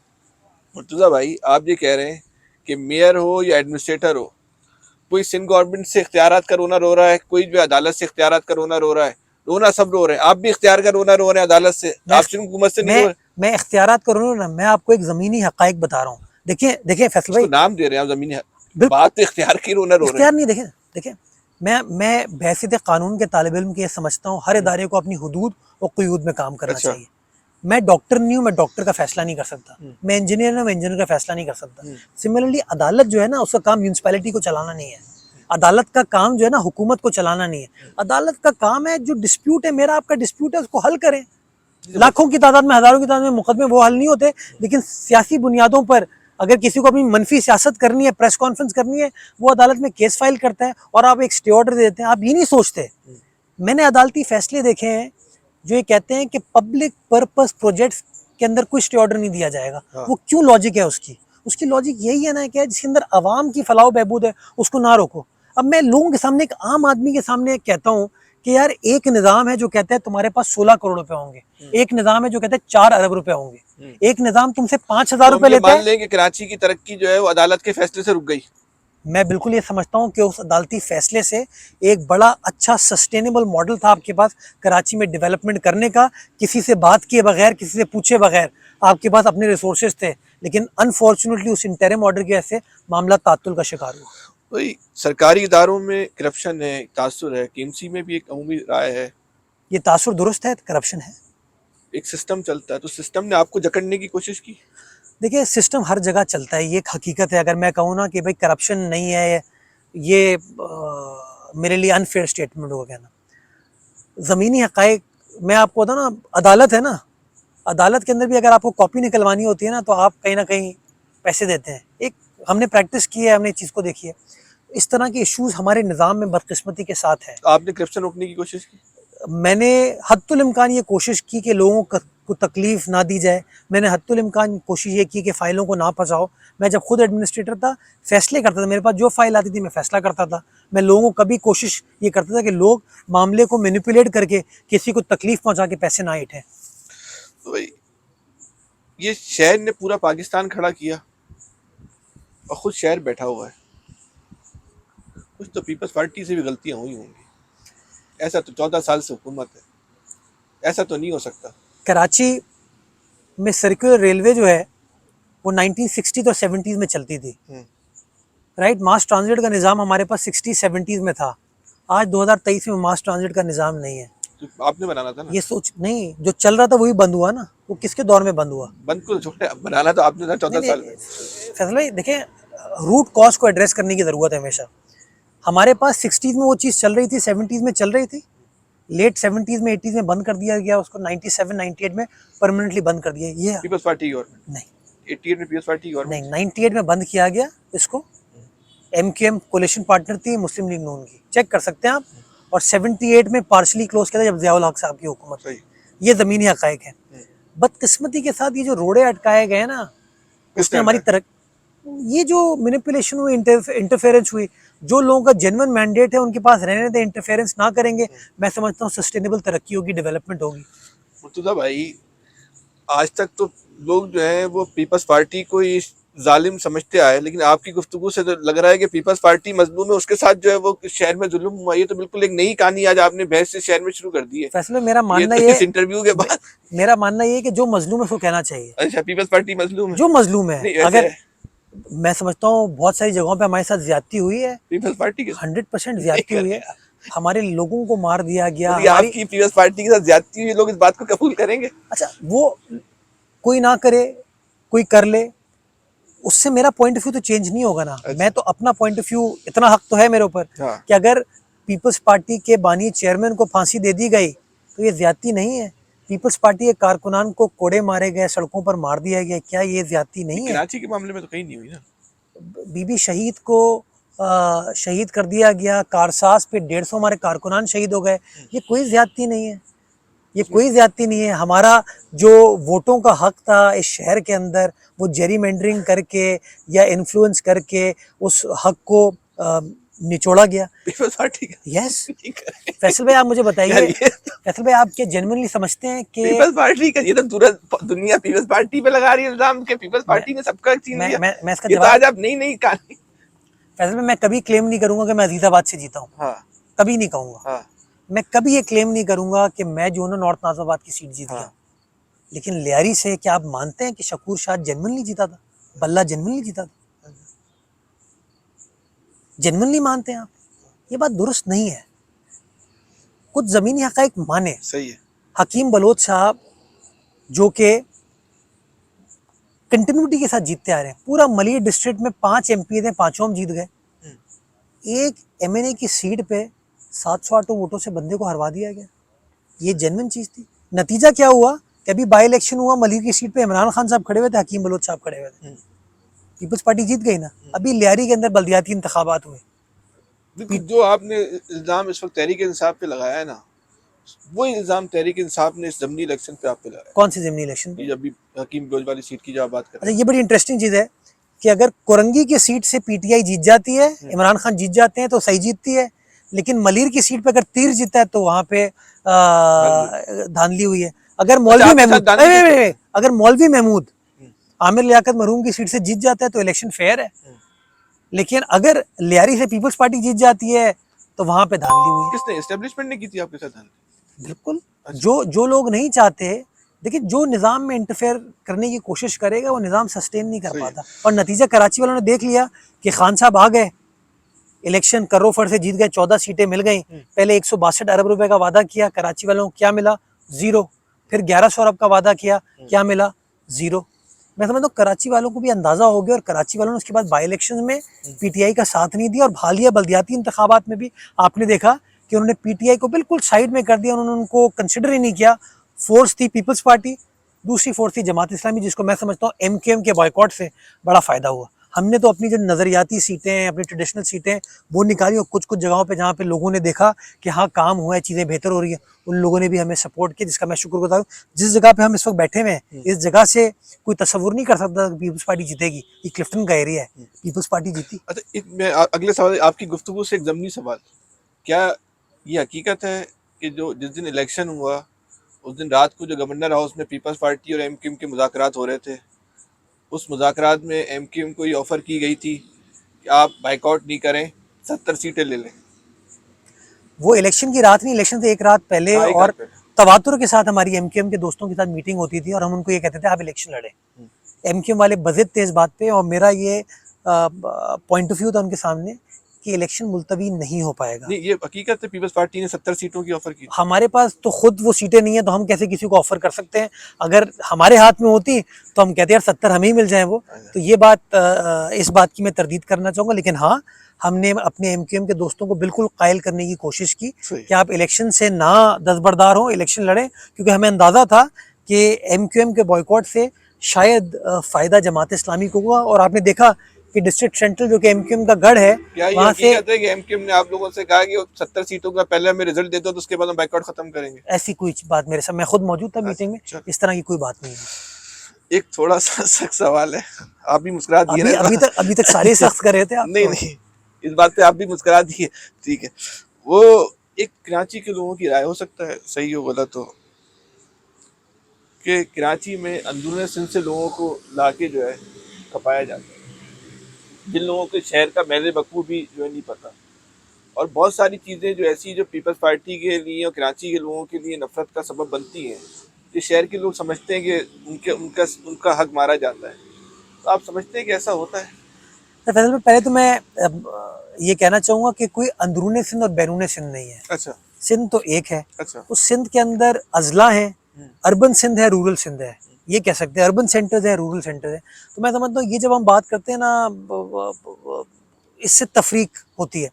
मुर्तजा भाई आप ये कह रहे हैं कि मेयर हो या एडमिनिस्ट्रेटर हो, कोई सिंध गवर्नमेंट से इख्तियारात का रोना रो रहा है, कोई भी अदालत से इख्तियारात का रोना रो रहा है, रोना सब रो रहे हैं। आप भी इख्तियार का रोना रो रहे हैं अदालत से, आप सिंध हुकूमत से नहीं रो रहे। मैं इख्तियारात करूँ ना, मैं आपको एक ज़मीनी हक़ाइक़ बता रहा हूँ। देखिए फैसल भाई, इसको नाम दे रहे हैं आप जमीनी, बिल्कुल। बात तो इख्तियार की रोना रो रहे इख्तियार हैं। नहीं, देखिए मैं बहसीत कानून के तालिब इल्म के समझता हूँ हर इदारे को अपनी हुदूद और क़ुयूद में काम करना अच्छा। चाहिए। मैं डॉक्टर नहीं हूँ, मैं डॉक्टर का फैसला नहीं कर सकता। मैं इंजीनियर हूँ, मैं इंजीनियर का फैसला नहीं कर सकता। सिमिलरली अदालत जो है ना, उसका काम म्यूनसिपैलिटी को चलाना नहीं है। अदालत का काम जो है ना, हुकूमत को चलाना नहीं है। अदालत का काम है जो डिस्प्यूट है, मेरा आपका डिस्प्यूट है, उसको हल करें। लाखों की तादाद में, हजारों की तादाद में मुकदमे वो हल नहीं होते, लेकिन सियासी बुनियादों पर अगर किसी को अपनी मनफी सियासत करनी है, प्रेस कॉन्फ्रेंस करनी है, वो अदालत में केस फाइल करता है और आप एक स्टे ऑर्डर दे देते हैं। आप ये नहीं सोचते। मैंने अदालती फैसले देखे हैं जो ये कहते हैं कि पब्लिक पर्पस प्रोजेक्ट्स के अंदर कोई स्टे ऑर्डर नहीं दिया जाएगा। वो क्यों लॉजिक है उसकी लॉजिक यही है ना कि जिसके अंदर अवाम की फलाह बहबूद है उसको ना रोको। अब मैं लोगों के सामने, एक आम आदमी के सामने कहता हूँ कि यार एक निज़ाम है जो कहता है तुम्हारे पास 16 करोड़ रुपए होंगे, एक निज़ाम है जो कहता है 4 अरब रुपए होंगे, एक निज़ाम तुमसे 5,000 रुपए लेता है। मान लें कि कराची की तरक्की जो है वो अदालत के फैसले से रुक गई। मैं बिल्कुल ये समझता हूँ कि उस अदालती फैसले से एक बड़ा अच्छा सस्टेनेबल मॉडल था आपके पास कराची में डेवलपमेंट करने का, किसी से बात किए बगैर, किसी से पूछे बगैर आपके पास अपने रिसोर्सेज थे। लेकिन अनफॉर्चुनेटली उस इंटरिम ऑर्डर की वजह से मामला तातुल का शिकार हुआ। भाई सरकारी इदारों में करप्शन है, तासुर है, KMC में भी एक अमूमी राय है, ये तासुर दुरुस्त है, करप्शन है। एक सिस्टम चलता है, तो सिस्टम ने आपको जकड़ने की कोशिश की। देखिए सिस्टम हर जगह चलता है, ये एक हकीकत है। अगर मैं कहूँ ना कि भाई करप्शन नहीं है, ये मेरे लिए अनफेयर स्टेटमेंट हो गया ना। ज़मीनी हक़ाइक़ मैं आपको बताऊँ ना, अदालत है ना, अदालत के अंदर भी अगर आपको कॉपी निकलवानी होती है ना, तो आप कहीं ना कहीं पैसे देते हैं। एक हमने प्रैक्टिस की है, हमने चीज़ को देखी है। इस तरह के इश्यूज हमारे निज़ाम में बदकिस्मती के साथ है। आपने करप्शन रोकने की कोशिश की? मैंने हद्दुल इम्कान ये कोशिश की कि लोगों को तकलीफ ना दी जाए। मैंने हद्दुल इम्कान कोशिश ये की कि फ़ाइलों को ना फंसाओ। मैं जब खुद एडमिनिस्ट्रेटर था, फैसले करता था, मेरे पास जो फाइल आती थी मैं फैसला करता था। मैं लोगों को कभी कोशिश ये करता था कि लोग मामले को मैनिपुलेट करके किसी को तकलीफ पहुँचा के पैसे ना इठें। तो भाई ये शहर ने पूरा पाकिस्तान खड़ा किया और खुद शहर बैठा हुआ है। कुछ तो पीपल्स पार्टी से भी गलतियां हुई होंगी। ऐसा तो 14 साल से हुकूमत है, ऐसा तो नहीं हो सकता। कराची में सर्कुलर रेलवे जो है वो 1960 और 70s में चलती थी, राइट। मास ट्रांजिट का निज़ाम हमारे पास 60-70s में था। आज 2023 में मास ट्रांजिट का निज़ाम नहीं है। तो आपने बनाना था ना। ये सोच नहीं, जो चल रहा था वही बंद हुआ ना। वो किसके दौर में बंद हुआ? बंद को छोटे, बनाना तो आपने था 14 साल में। फैसल भाई देखें, रूट कॉज को एड्रेस करने की ज़रूरत है हमेशा। हमारे पास 60s में वो चीज़ चल रही थी, 70s में चल रही थी, लेट 70s में 80s में बंद कर दिया गया उसको, 97-98 में परमानेंटली बंद कर दिया। ये पीपल्स पार्टी की गवर्नमेंट नहीं 88 में पीपल्स पार्टी की गवर्नमेंट नहीं 98 में बंद किया गया इसको। MQM कोलिशन पार्टनर थी मुस्लिम लीग नून की, चेक कर सकते हैं आप। और 78 में पार्शली क्लोज किया था जब ज़ियाउल हक साहब की हुकूमत। सही। ये ज़मीनी हक़ाइक़ है। बदकिस्मती के साथ ये जो रोड़े अटकाए गए ना, उसने हमारी तरक, ये जो मैनिपुलेशन हुई, इंटरफेरेंस हुई, जो लोगों का जेन्युइन मैंडेट है उनके पास रहने दें, इंटरफेरेंस ना करेंगे, मैं समझता हूँ सस्टेनेबल तरक्की होगी, डेवलपमेंट होगी। मुर्तज़ा भाई, आज तक तो लोग जो हैं वो पीपल्स पार्टी को ही जालिम समझते आए, लेकिन आपकी गुफ्तगू से तो लग रहा है कि पीपल्स पार्टी मजलूम है, उसके साथ जो है वो शहर में जुल्म हुआ। ये तो बिल्कुल एक नई कहानी आज आपने बहस से शहर में शुरू कर दी है। फैसले मेरा मानना तो ये इस इंटरव्यू के बाद मेरा मानना ये है कि जो मजलूम है उसको कहना चाहिए। अच्छा, पीपल्स पार्टी मजलूम है? जो मजलूम है, नहीं, वैसे अगर मैं समझता हूँ बहुत सारी जगहों पे हमारे साथ ज्यादती हुई है, पीपल्स पार्टी के 100% ज्यादती हुई है। हमारे लोगों को मार दिया गया। यदि आपकी पीपल्स पार्टी के साथ ज्यादती हुई, लोग इस बात को कबूल करेंगे? अच्छा, वो कोई ना करे, कोई कर ले, उससे मेरा पॉइंट ऑफ व्यू तो चेंज नहीं होगा ना। मैं तो अपना पॉइंट ऑफ व्यू, इतना हक तो है मेरे ऊपर कि अगर पीपल्स पार्टी के बानी चेयरमैन को फांसी दे दी गई तो ये ज्यादती नहीं है। पीपल्स पार्टी के कारकुनान को कोड़े मारे गए, सड़कों पर मार दिया गया, क्या ये ज्यादती नहीं है? कराची के मामले में तो कहीं नहीं हुई ना। बीबी शहीद को शहीद कर दिया गया, कारसाज पे 150 हमारे कारकुनान शहीद हो गए, ये कोई ज्यादती नहीं है। ये कोई ज्यादती नहीं है। हमारा जो वोटों का हक था इस शहर के अंदर, वो जेरीमेंडरिंग करके या इन्फ्लुएंस करके उस हक को निचोड़ा गया। पीपल्स पार्टी का यस। फैसल भाई आप मुझे बताइए, फैसल भाई आप क्या जेन्युइनली समझते हैं कि पीपल्स पार्टी का, ये तो पूरा दुनिया पीपल्स पार्टी पे लगा रही है इल्जाम के पीपल्स पार्टी ने सबका छीन लिया। मैं इसका ये तो आज आप नई कहानी। फैसल भाई मैं कभी क्लेम नहीं करूंगा कि मैं अजीजाबाद से जीता हूँ। हाँ, कभी नहीं कहूंगा। हाँ, मैं कभी ये क्लेम नहीं करूंगा कि मैं जो है ना नॉर्थ नाजिबाद की सीट जीत गया। लेकिन लियारी से क्या आप मानते हैं कि शकूर शाह जेन्युइनली जीता था? बल्ला जेन्युइनली जीता था? जेन्युइनली मानते हैं आप? ये बात दुरुस्त नहीं है। कुछ ज़मीनी हक़ाइक़ माने। सही है। हकीम बलोच साहब जो कि कंटिन्यूटी के साथ जीतते आ रहे हैं, पूरा मलिर डिस्ट्रिक्ट में 5 MP थे, 5 हम जीत गए। एक MNA की सीट पे 700-800 वोटों से बंदे को हरवा दिया गया। ये जेन्युइन चीज़ थी। नतीजा क्या हुआ कि अभी बाई इलेक्शन हुआ, मलिर की सीट पे इमरान खान साहब खड़े हुए थे, हकीम बलोच साहब खड़े हुए थे। पीपल्स पार्टी जीत गई ना। अभी लियारी के अंदर बल्दियाती इंतखाबात हुए। जो आपने इल्जाम इस वक्त तहरीक इंसाफ पे लगाया है ना, वो इल्जाम तहरीक इंसाफ ने इस ज़मीनी इलेक्शन पे आप पे लगाया। कौन सी ज़मीनी इलेक्शन पे? अभी हकीम बलोच वाली सीट की जो आप बात कर रहे हैं। ये बड़ी इंटरेस्टिंग चीज़ है कि अगर कोरंगी की सीट से PTI जीत जाती है, इमरान खान जीत जाते हैं तो सही जीतती है, लेकिन मलिर की सीट पे अगर तीर जीता है तो वहाँ पे धांधली हुई है। अगर मौलवी महमूद अगर मौलवी महमूद आमिर लियाकत मरहूम की सीट से जीत जाता है तो इलेक्शन फेयर है, लेकिन अगर लियारी से पीपल्स पार्टी जीत जाती है तो वहाँ पे धांधली हुई है। किसने? एस्टेब्लिशमेंट ने की थी आपके साथ धांधली? बिल्कुल। जो लोग नहीं चाहते, देखिए जो निज़ाम में इंटरफेयर करने की कोशिश करेगा वो निज़ाम सस्टेन नहीं कर पाता। और नतीजा कराची वालों ने देख लिया कि खान साहब आ गए, इलेक्शन करो फर से जीत गए, 14 सीटें मिल गई। पहले 162 अरब रुपए का वादा किया, कराची वालों को क्या मिला? 0। फिर 1100 अरब का वादा किया, क्या मिला? 0। मैं समझता हूँ कराची वालों को भी अंदाजा हो गया, और कराची वालों ने उसके बाद बाई इलेक्शन में PTI का साथ नहीं दिया, और हालिया बल्दियाती इंतखाबात में भी आपने देखा कि उन्होंने PTI को बिल्कुल साइड में कर दिया, उन्होंने उनको कंसिडर ही नहीं किया। फोर्स थी पीपल्स पार्टी, दूसरी फोर्स थी जमात इस्लामी, जिसको मैं समझता हूँ MQM के बॉयकॉट से बड़ा फ़ायदा हुआ। हमने तो अपनी जो नज़रियाती सीटें हैं, अपनी ट्रेडिशनल सीटें वो निकाली, और कुछ कुछ जगहों पे जहाँ पे लोगों ने देखा कि हाँ काम हुआ है, चीज़ें बेहतर हो रही है, उन लोगों ने भी हमें सपोर्ट किया, जिसका मैं शुक्रगुजार हूँ। जिस जगह पे हम इस वक्त बैठे हुए हैं, इस जगह से कोई तस्वुर नहीं कर सकता कि पीपल्स पार्टी जीतेगी। ये क्लिफ्टन का एरिया है, पीपल्स पार्टी जीती। अच्छा, मैं अगले सवाल, आपकी गुफ्तगू से एक ज़मीनी सवाल, क्या ये हकीकत है कि जो जिस दिन इलेक्शन हुआ उस दिन रात को जो गवर्नर हाउस में पीपल्स पार्टी और MQM के मुज़ाकरात हो रहे थे, उस मुज़ाकरात में MQM को ये ऑफ़र की गई थी कि आप बाइकआउट नहीं करें, 70 सीटें ले लें। वो इलेक्शन की रात नहीं, इलेक्शन से एक रात पहले हाँ, एक और रात पहले। तवातुर के साथ हमारी एमक्यूएम के दोस्तों के साथ मीटिंग होती थी और हम उनको ये कहते थे आप इलेक्शन लड़े। एमक्यूएम वाले बज़िद थे इस बात पे और मेरा ये पॉइंट ऑफ व्यू था उनके सामने कि इलेक्शन मुलतवी नहीं हो पाएगा। नहीं, ये हकीकत है, पीपल्स पार्टी ने 70 सीटों की ऑफर की थी। हमारे पास तो खुद वो सीटें नहीं है तो हम कैसे किसी को ऑफर कर सकते हैं? अगर हमारे हाथ में होती तो हम कहते यार 70 हमें ही मिल जाए वो। तो ये बात इस बात की मैं तरदीद करना चाहूँगा, लेकिन हाँ, हमने अपने एमक्यूएम के दोस्तों को बिल्कुल कायल करने की कोशिश की सही। कि आप इलेक्शन से ना दस्तबरदार हो, इलेक्शन लड़ें, क्योंकि हमें अंदाज़ा था कि एमक्यूएम के बॉयकॉट से शायद फ़ायदा जमात इस्लामी को हुआ। और आपने देखा कि डिस्ट्रिक्ट सेंट्रल जो कि एमक्यूएम का गढ़ है, क्या ये वहाँ से हकीकत है कि एमक्यूएम ने आप लोगों से कहा कि 70 सीटों का पहले हमें रिजल्ट दे दो तो उसके बाद हम बाइकआउट खत्म करेंगे? ऐसी कोई बात मेरे साथ, मैं खुद मौजूद था मीटिंग में, अच्छा। इस तरह की कोई बात नहीं है। एक थोड़ा सा सख्त सवाल है, आप भी मुस्कुरा दिए ना अभी इस बात। अभी तक सारे सख्त कर रहे थे आप नहीं तो। नहीं, इस बात पे आप भी मुस्कुरा दिए, ठीक है। वो एक कराची के लोगों की राय हो सकता है, सही हो गलत हो, कि कराची में अंदरूनी सिंध से लोगों को लाके जो है खपाया जाता है, जिन लोगों के शहर का मैल बकू भी जो है नहीं पता, और बहुत सारी चीज़ें जो ऐसी जो पीपल्स पार्टी के लिए और कराची के लोगों के लिए नफरत का सबब बनती हैं, ये शहर के लोग समझते हैं कि उनका हक मारा जाता है। तो आप समझते हैं कि ऐसा होता है? तो फैसल में पहले तो मैं ये कहना चाहूँगा कि कोई अंदरूनी सिंध और बैरूनी सिंध नहीं है। अच्छा सिंध तो एक है। अच्छा। उस सिंध के अंदर अजला है, अर्बन सिंध है, रूरल सिंध है, ये कह सकते हैं। अर्बन सेंटर्स है, रूरल सेंटर्स है। तो मैं समझता हूँ ये जब हम बात करते हैं ना, इससे तफरीक होती है,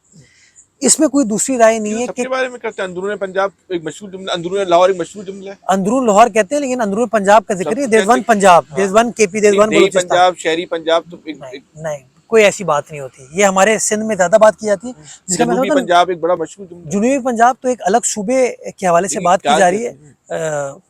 इसमें कोई दूसरी राय नहीं है कि सबके बारे में करते हैं। अंदरूनी पंजाब एक मशहूर जुमला, अंदरूनी लाहौर एक मशहूर जुमला है। अंदरून लाहौर कहते हैं, लेकिन अंदरून पंजाब का जिक्र है। सब देयर वन कहते हैं। पंजाब, हाँ। There one KP, there one देही बलूचिस्तान। पंजाब, शहरी पंजाब तो नहीं नहीं, कोई ऐसी बात नहीं होती। ये हमारे सिंध में ज्यादा बात की जाती है, जिसका मैं जनूबी समझता हूँ पंजाब एक बड़ा मशहूर जुमला है। जुनूबी पंजाब तो एक अलग सूबे के हवाले से लेकिन बात की क्या जा रही है।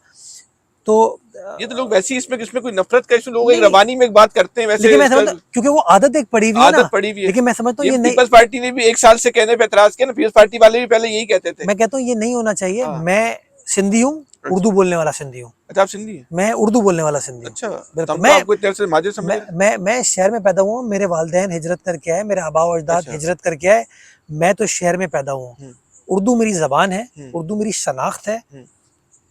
तो ये तो लोग वैसे ही, इसमें कोई नफरत का इशू, लोग एक नहीं, रवानी में एक बात करते हैं वैसे लेकिन मैं इसका समझता हूँ क्योंकि वो आदत एक पड़ी हुई है ना, आदत पड़ी हुई है। लेकिन मैं समझता हूँ ये ये नहीं, पीपल्स पार्टी ने भी एक साल से कहने पे एतराज किया ना, पीपल्स पार्टी वाले भी पहले यही कहते थे। मैं कहता हूँ ये नहीं होना चाहिए। हाँ। मैं सिंधी हूँ, उर्दू बोलने वाला सिंधी हूँ। अच्छा, आप सिंधी हैं? मैं उर्दू बोलने वाला सिंधी हूँ। अच्छा, बिल्कुल। हम तो आपको एक तरह से माजिर समझ रहे हैं। मैं शहर में पैदा हुआ हूँ, मेरे वालिदैन हिजरत करके आए, मेरे आबा और अजदाद अच्छा। हिजरत करके आए, मैं तो शहर में पैदा हुआ हूँ। उर्दू मेरी जबान है, उर्दू मेरी शनाख्त है,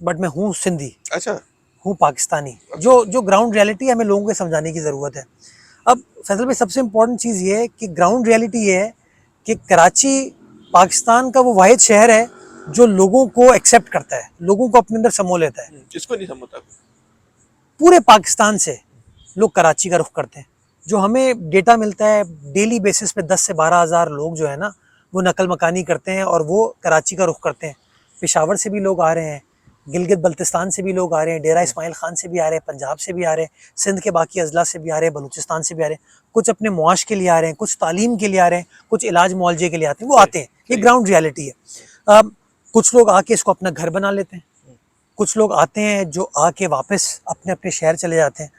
बट मैं हूँ सिंधी, अच्छा, हूँ पाकिस्तानी। जो ग्राउंड रियलिटी है, हमें लोगों को समझाने की ज़रूरत है। अब फैसल भाई, सबसे इम्पोर्टेंट चीज़ ये है कि ग्राउंड रियलिटी ये है कि कराची पाकिस्तान का वो वाहिद शहर है जो लोगों को एक्सेप्ट करता है, लोगों को अपने अंदर समो लेता है। इसको नहीं समझता। पूरे पाकिस्तान से लोग कराची का रुख करते हैं। जो हमें डेटा मिलता है डेली बेसिस पे 10 से 12 हज़ार लोग जो है ना, वो नकल मकानी करते हैं और वो कराची का रुख करते हैं। पेशावर से भी लोग आ रहे हैं, गिलगित बल्तिस्तान से भी लोग आ रहे हैं, डेरा इस्माइल खान से भी आ रहे हैं, पंजाब से भी आ रहे हैं, सिंध के बाकी अजला से भी आ रहे हैं, बलूचिस्तान से भी आ रहे हैं। कुछ अपने मुआश के लिए आ रहे हैं, कुछ तालीम के लिए आ रहे हैं, कुछ इलाज मुआलजे के लिए आते हैं, वो आते हैं। ये ग्राउंड रियलिटी है। कुछ लोग आके इसको अपना घर बना लेते हैं, कुछ लोग आते हैं जो आके वापस अपने अपने शहर चले जाते हैं।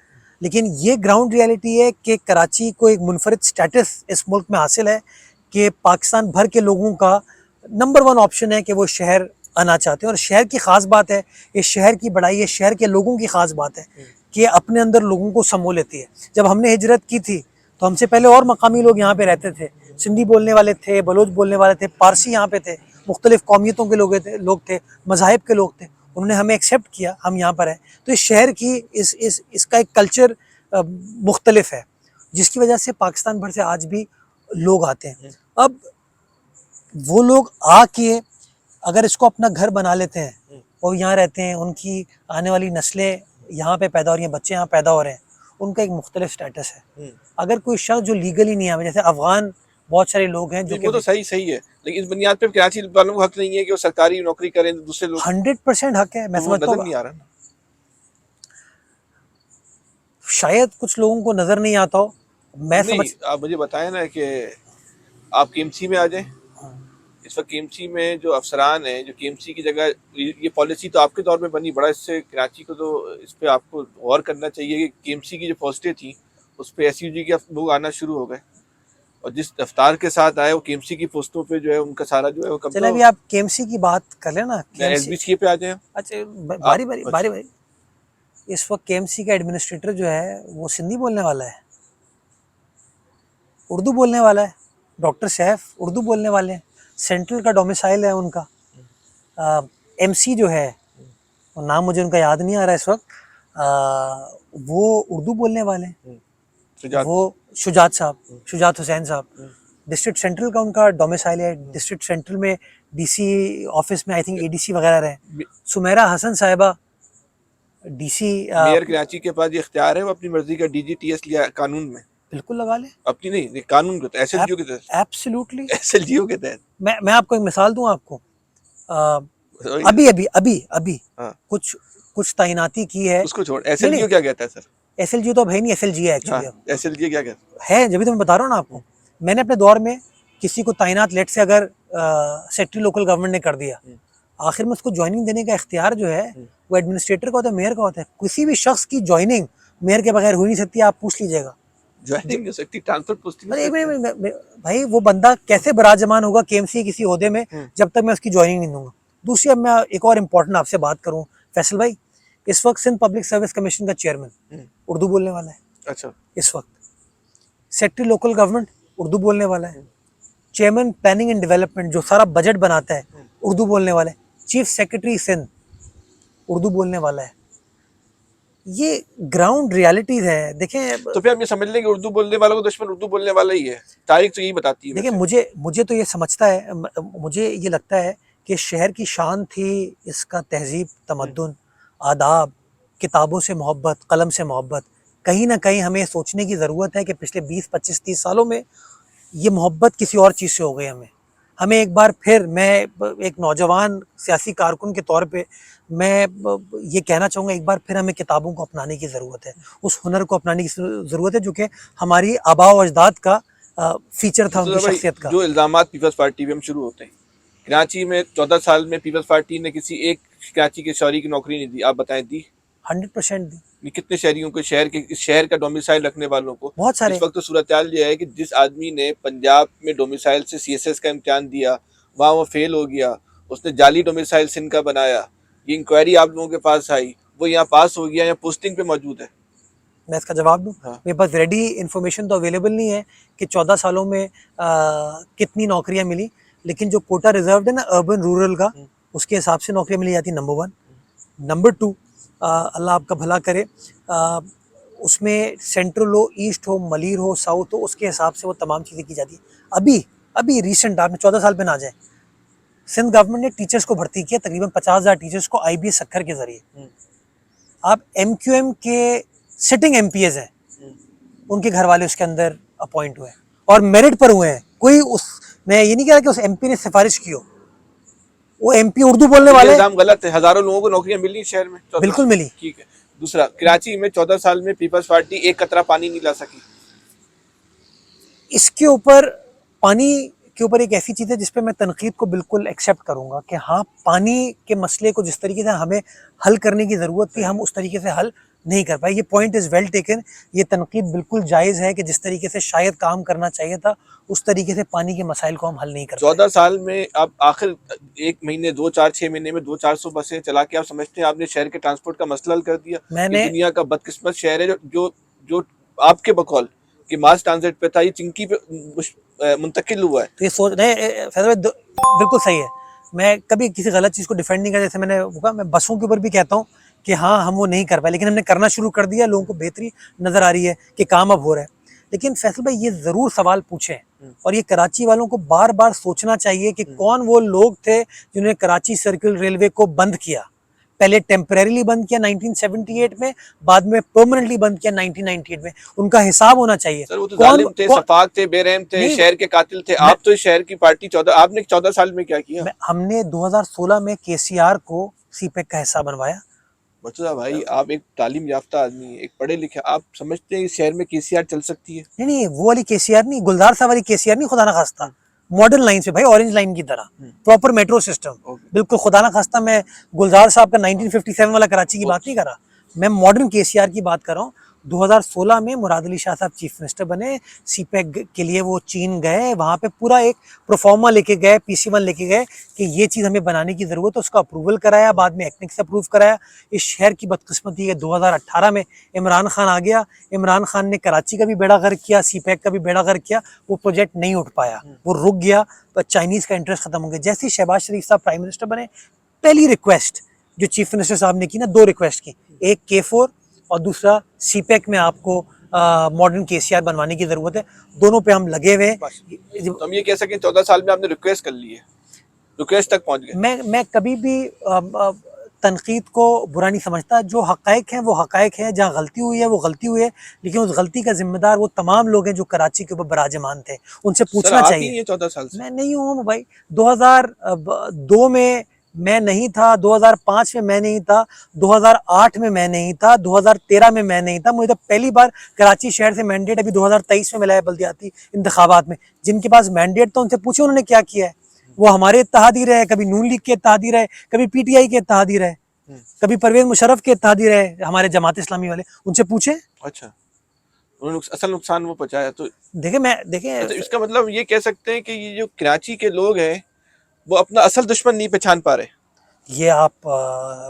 लेकिन ये ग्राउंड रियलिटी है कि कराची को एक मुनफरिद स्टेटस इस मुल्क में हासिल है कि पाकिस्तान भर के लोगों का नंबर 1 ऑप्शन है कि वो शहर आना चाहते हैं। और शहर की ख़ास बात है, इस शहर की बड़ाई है, शहर के लोगों की ख़ास बात है कि अपने अंदर लोगों को समो लेती है। जब हमने हिजरत की थी तो हमसे पहले और मकामी लोग यहाँ पे रहते थे, सिंधी बोलने वाले थे, बलोच बोलने वाले थे, पारसी यहाँ पे थे, मुख्तलिफ कौमियतों के लोग थे, मज़ाहिब के लोग थे। उन्होंने हमें एक्सेप्ट किया, हम यहाँ पर हैं। तो इस शहर की इसका एक कल्चर मुख्तलिफ है, जिसकी वजह से पाकिस्तान भर से आज भी लोग आते हैं। अब वो लोग आके अगर इसको अपना घर बना लेते हैं और यहाँ रहते हैं, उनकी आने वाली नस्लें यहाँ पे पैदा हो रही हैं, बच्चे यहाँ पैदा हो रहे हैं, उनका एक मुख्तलिफ स्टेटस है। अगर कोई शख्स जो लीगली नहीं है, जैसे अफगान बहुत सारे लोग हैं जो वो तो सही है, लेकिन इस बुनियाद पे कराची वालों को हक नहीं है कि वो सरकारी नौकरी करें, दूसरे लोग 100% हक है। मैं समझता हूँ नहीं आ रहा ना, शायद कुछ लोगों को नजर नहीं आता हो। आप मुझे बताएं ना कि आप केएमसी में आ जाएं। इस वक्त केएमसी में जो अफसरान हैं, जो केएमसी की जगह, ये पॉलिसी तो आपके दौर में बनी, बड़ा इससे कराची को तो इस पे आपको गौर करना चाहिए कि केएमसी की जो पोस्टें थी उस पे एसयूजी के लोग आना शुरू हो गए, और जिस रफ्तार के साथ आए वो केएमसी की पोस्टों पे जो है उनका सारा जो है वो चले अभी आप केएमसी की बात कर लेना, एसबीसी पे आ जाए। अच्छा, बारी बारी इस वक्त केएमसी का एडमिनिस्ट्रेटर जो है वो सिंधी बोलने वाला है, उर्दू बोलने वाला है, डॉक्टर सैफ उर्दू बोलने वाले हैं, सेंट्रल का डोमिसाइल है उनका। एमसी जो है, वो नाम मुझे उनका याद नहीं आ रहा इस वक्त, वो उर्दू बोलने वाले हैं। शुजात। वो शुजात साहब, शुजात हुसैन साहब, डिस्ट्रिक्ट सेंट्रल का उनका डोमिसाइल है। डिस्ट्रिक्ट सेंट्रल में डीसी ऑफिस में आई थिंक एडीसी वगैरह रहे। सुमेरा हसन साहिबा डीसी, मेयर कराची के पास ये इख्तियार है, वो अपनी मर्जी का डीजीटीएस लिया कानून में, बिल्कुल लगा ले, अपनी नहीं, ये कानून के तहत, एसएलजीओ के तहत, एब्सोल्युटली। एसएलजीओ के तहत। मैं आपको एक मिसाल दूं आपको, Sorry, अभी अभी अभी अभी हाँ, कुछ तैनाती की है। उसको छोड़, एसएलजीओ क्या कहता है सर? एसएलजी तो अब है नहीं, एसएलजी है हाँ, एक्चुअली। एसएलजीओ क्या कहता है, जब भी तो मैं बता रहा हूँ ना आपको। मैंने अपने दौर में किसी को तैनात लेट से अगर सेक्रेटरी लोकल गवर्नमेंट ने कर दिया, आखिर में उसको ज्वाइनिंग देने का इख्तियार जो है वो एडमिनिस्ट्रेटर का होता है, मेयर का होता है। किसी भी शख्स की ज्वाइनिंग मेयर के बगैर हो ही नहीं सकती, आप पूछ लीजिएगा। है? ज्वाइनिंग नहीं हो सकती, ट्रांसफर पोस्टिंग अरे भाई, वो बंदा कैसे बराजमान होगा केएमसी किसी ओहदे में जब तक मैं उसकी ज्वाइनिंग नहीं दूंगा। दूसरी, अब मैं एक और इम्पोर्टेंट आपसे बात करूं फैसल भाई, इस वक्त सिंध पब्लिक सर्विस कमीशन का चेयरमैन उर्दू बोलने वाला है। अच्छा, इस वक्त सेक्रेटरी लोकल गवर्नमेंट उर्दू बोलने वाला है। चेयरमैन प्लानिंग एंड डेवलपमेंट जो सारा बजट बनाता है उर्दू बोलने वाला है। चीफ सेक्रेटरी सिंध उर्दू बोलने वाला है। ये ग्राउंड रियलिटीज है। देखें, तो फिर हम ये समझ लें कि उर्दू बोलने वालों को दुश्मन उर्दू बोलने वाला ही है, तारीख तो यही बताती है। देखिए, वैसे मुझे तो ये समझता है, मुझे ये लगता है कि शहर की शान थी इसका तहजीब, तमद्दुन, आदाब, किताबों से मोहब्बत, कलम से मोहब्बत। कहीं ना कहीं हमें सोचने की ज़रूरत है कि पिछले 20, 25, 30 सालों में ये मोहब्बत किसी और चीज़ से हो गई। हमें एक बार फिर, मैं एक नौजवान सियासी कारकुन के तौर पे मैं ये कहना चाहूँगा, एक बार फिर हमें किताबों को अपनाने की ज़रूरत है, उस हुनर को अपनाने की ज़रूरत है जो कि हमारी आबा व अजदाद का फीचर था, उनकी शख्सियत का। जो इल्ज़ामात पीपल्स पार्टी पे हम शुरू होते हैं, कराची में 14 साल में पीपल्स पार्टी ने किसी एक कराची के शहरी की नौकरी नहीं दी, आप बताएं दी? 100% दी। ये कितने शहरियों को, इस शहर का डोमिसाइल रखने वालों को? बहुत सारे। इस वक्त तो सूरत हाल ये है कि जिस आदमी ने पंजाब में डोमिसाइल से सीएसएस का इम्तिहान दिया, वहाँ वो फेल हो गया, उसने जाली डोमिसाइल सिंध का बनाया, ये इंक्वायरी आप लोगों के पास आई, वो यहाँ पास हो गया, यहाँ पोस्टिंग पे मौजूद है। मैं इसका जवाब दूं? हाँ। मेरे पास रेडी इन्फॉर्मेशन तो अवेलेबल नहीं है कि 14 सालों में कितनी नौकरियां मिली, लेकिन जो कोटा रिजर्व है ना अर्बन रूरल का, उसके हिसाब से नौकरियां मिली जाती, नंबर 1। नंबर 2, अल्लाह आपका भला करे, उसमें सेंट्रल हो, ईस्ट हो, मलीर हो, साउथ हो, उसके हिसाब से वो तमाम चीज़ें की जाती है। अभी रिसेंट, आपने 14 साल पे ना जाए, सिंध गवर्नमेंट ने टीचर्स को भर्ती किया, तकरीबन 50,000 टीचर्स को IBS सक्खर के जरिए। आप MQM के सिटिंग MPs हैं, उनके घर वाले उसके अंदर अपॉइंट हुए और मेरिट पर हुए हैं। कोई मैं ये नहीं कह रहा कि उस MP ने सिफारिश की हो, वो MP उर्दू बोलने वाले। इल्जाम गलत है, हजारों लोगों को नौकरियां मिली शहर में, बिल्कुल मिली। ठीक है। दूसरा, कराची में 14 साल में पीपल्स पार्टी एक कतरा पानी नहीं ला सकी। इसके ऊपर, पानी के ऊपर एक ऐसी चीज़ है जिसपे मैं तनकीद को बिल्कुल एक्सेप्ट करूंगा कि हाँ, पानी के मसले को जिस तरीके से हमें हल करने की ज़रूरत थी, हम उस तरीके से हल नहीं कर पाए। ये पॉइंट इज़ वेल टेकन, ये तनकीद बिल्कुल जायज़ है कि जिस तरीके से शायद काम करना चाहिए था, उस तरीके से पानी के मसाइल को हम हल नहीं कर पाए। 14 साल में आप आखिर 1 महीने, 2, 4, 6 महीने में 200-400 बसें चला के आप समझते हैं आपने शहर के ट्रांसपोर्ट का मसला हल कर दिया? मैंने दुनिया का बदकिस्मत शहर है जो आपके बकौल कि मास ट्रांजिट पे था, ये चिंकी पे मुंतकिल हुआ है। तो ये सोच रहे, फैसल भाई बिल्कुल सही है। मैं कभी किसी गलत चीज़ को डिफेंड नहीं करता। जैसे मैंने कहा, मैं बसों के ऊपर भी कहता हूँ कि हाँ, हम वो नहीं कर पाए, लेकिन हमने करना शुरू कर दिया, लोगों को बेहतरी नज़र आ रही है कि काम अब हो रहा है। लेकिन फैसल भाई, ये ज़रूर सवाल पूछें और ये कराची वालों को बार बार सोचना चाहिए कि कौन वो लोग थे जिन्होंने कराची सर्किल रेलवे को बंद किया। पहले टेम्परेरीली बंद किया 1978 में, बाद में परमानेंटली बंद किया 1998 में। उनका हिसाब होना चाहिए। सर, वो तो जालिम थे, सफाक थे, बेरहम थे, शहर के कातिल थे। आप तो इस शहर की पार्टी आपने 14 साल में क्या किया? हमने 2016 में KCR को CPEC का हिस्सा बनवाया। मर्तुज़ा भाई, आप एक तालीम याफ्ता आदमी है, एक पढ़े लिखे, आप समझते हैं इस शहर में KCR चल सकती है? नहीं, वो वाली KCR नहीं, गुलजार साहब वाली KCR नहीं, खुदा ना खास्ता। मॉडर्न लाइन से भाई, ऑरेंज लाइन की तरह प्रॉपर मेट्रो सिस्टम। बिल्कुल खुदा ना खास्ता, मैं गुलजार साहब का 1957 वाला कराची की बात नहीं कर रहा, मैं मॉडर्न KCR की बात कर रहा हूँ। 2016 में मुराद अली शाह साहब चीफ मिनिस्टर बने, सीपैक के लिए वो चीन गए, वहाँ पे पूरा एक प्रोफॉर्मा लेके गए, PC1 लेके गए कि ये चीज़ हमें बनाने की ज़रूरत है, उसका अप्रूवल कराया, बाद में एक्निक से अप्रूव कराया। इस शहर की बदकिस्मती है 2018 में इमरान खान आ गया, इमरान खान ने कराची का भी बेड़ा गर्क किया, सीपैक का भी बेड़ा गर्क किया, वो प्रोजेक्ट नहीं उठ पाया, वो रुक गया, पर चाइनीज़ का इंटरेस्ट खत्म हो गया। जैसे ही शहबाज शरीफ साहब प्राइम मिनिस्टर बने, पहली रिक्वेस्ट जो चीफ मिनिस्टर साहब ने की ना, 2 रिक्वेस्ट की, एक K4 और दूसरा सीपैक में आपको मॉडर्न KCR बनवाने की ज़रूरत है। दोनों पे हम लगे हुए हैं। तो हम ये कह सकें 14 साल में आपने रिक्वेस्ट कर ली है, रिक्वेस्ट तक पहुंच गए। मैं कभी भी तनकीद को बुरा नहीं समझता, जो हक़ाइक़ हैं वो हक़ाइक़ हैं, जहाँ गलती हुई है वो गलती हुई है, लेकिन उस गलती का जिम्मेदार वो तमाम लोग हैं जो कराची के ऊपर बराजमान थे, उनसे पूछना चाहिए। 14 साल से मैं नहीं हूँ भाई, 2002 में मैं नहीं था, 2005 में मैं नहीं था, 2008 में मैं नहीं था, 2013 में मैं नहीं था। मुझे तो पहली बार कराची शहर से मैंडेट अभी 2023 में मिला है बल्दियाती इंतखाबात में। जिनके पास मैंडेट था उनसे पूछो उन्होंने क्या किया है। वो हमारे इत्तेहादी रहे, कभी नून लीग के इत्तेहादी रहे, कभी PTI के इत्तेहादी रहे, कभी परवेज मुशर्रफ के इत्तेहादी रहे, हमारे जमात इस्लामी वाले, उनसे पूछे। अच्छा, उन्होंने असल नुकसान वो पहुंचाया। तो देखे तो इसका मतलब ये कह सकते हैं कि ये जो कराची के लोग हैं वो अपना असल दुश्मन नहीं पहचान पा रहे। ये आप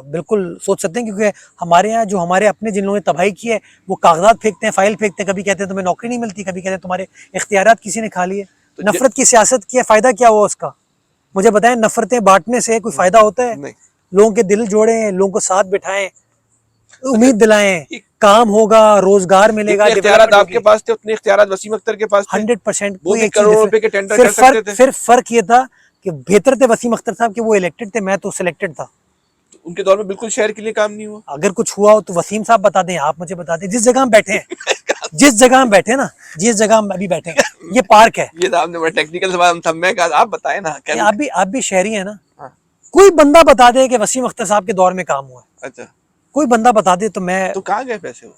बिल्कुल सोच सकते हैं, क्योंकि हमारे यहाँ जो हमारे अपने जिन लोगों ने तबाही की है वो कागजात फेंकते हैं, फाइल फेंकते हैं, कभी कहते हैं तुम्हें नौकरी नहीं मिलती, कभी कहते हैं तुम्हारे इख्तियारात किसी ने खा लिए। तो नफरत की सियासत की है, फ़ायदा क्या हुआ उसका? मुझे बताएं, नफरतें बांटने से कोई फ़ायदा होता है? नहीं। लोगों के दिल जोड़ें, लोगों को साथ बिठाएं, उम्मीद दिलाएं, काम होगा, रोजगार मिलेगा, इख्तियारात आपके पास थे उतने इख्तियारात वसीम अख्तर के पास थे। 100%। वो भी करोड़ों रुपए के टेंडर कर सकते थे। फिर फर्क ये था कि बेहतर थे वसीम अख्तर साहब कि वो इलेक्टेड थे, मैं तो सिलेक्टेड था। तो उनके दौर में बिल्कुल शहर के लिए काम नहीं हुआ। अगर कुछ हुआ हो तो वसीम साहब बता दें, आप मुझे बता दें। जिस जगह हम बैठे हैं जिस जगह हम बैठे ना, जिस जगह हम अभी बैठे हैं, ये पार्क है। ये तो आपने बड़ा टेक्निकल सवाल था, मैं कहा आप बताएं ना। आप भी शहरी है ना, हाँ। कोई बंदा बता दे कि वसीम अख्तर साहब के दौर में काम हुआ है। अच्छा, कोई बंदा बता दे तो मैं तो कहाँ गए पैसे वो?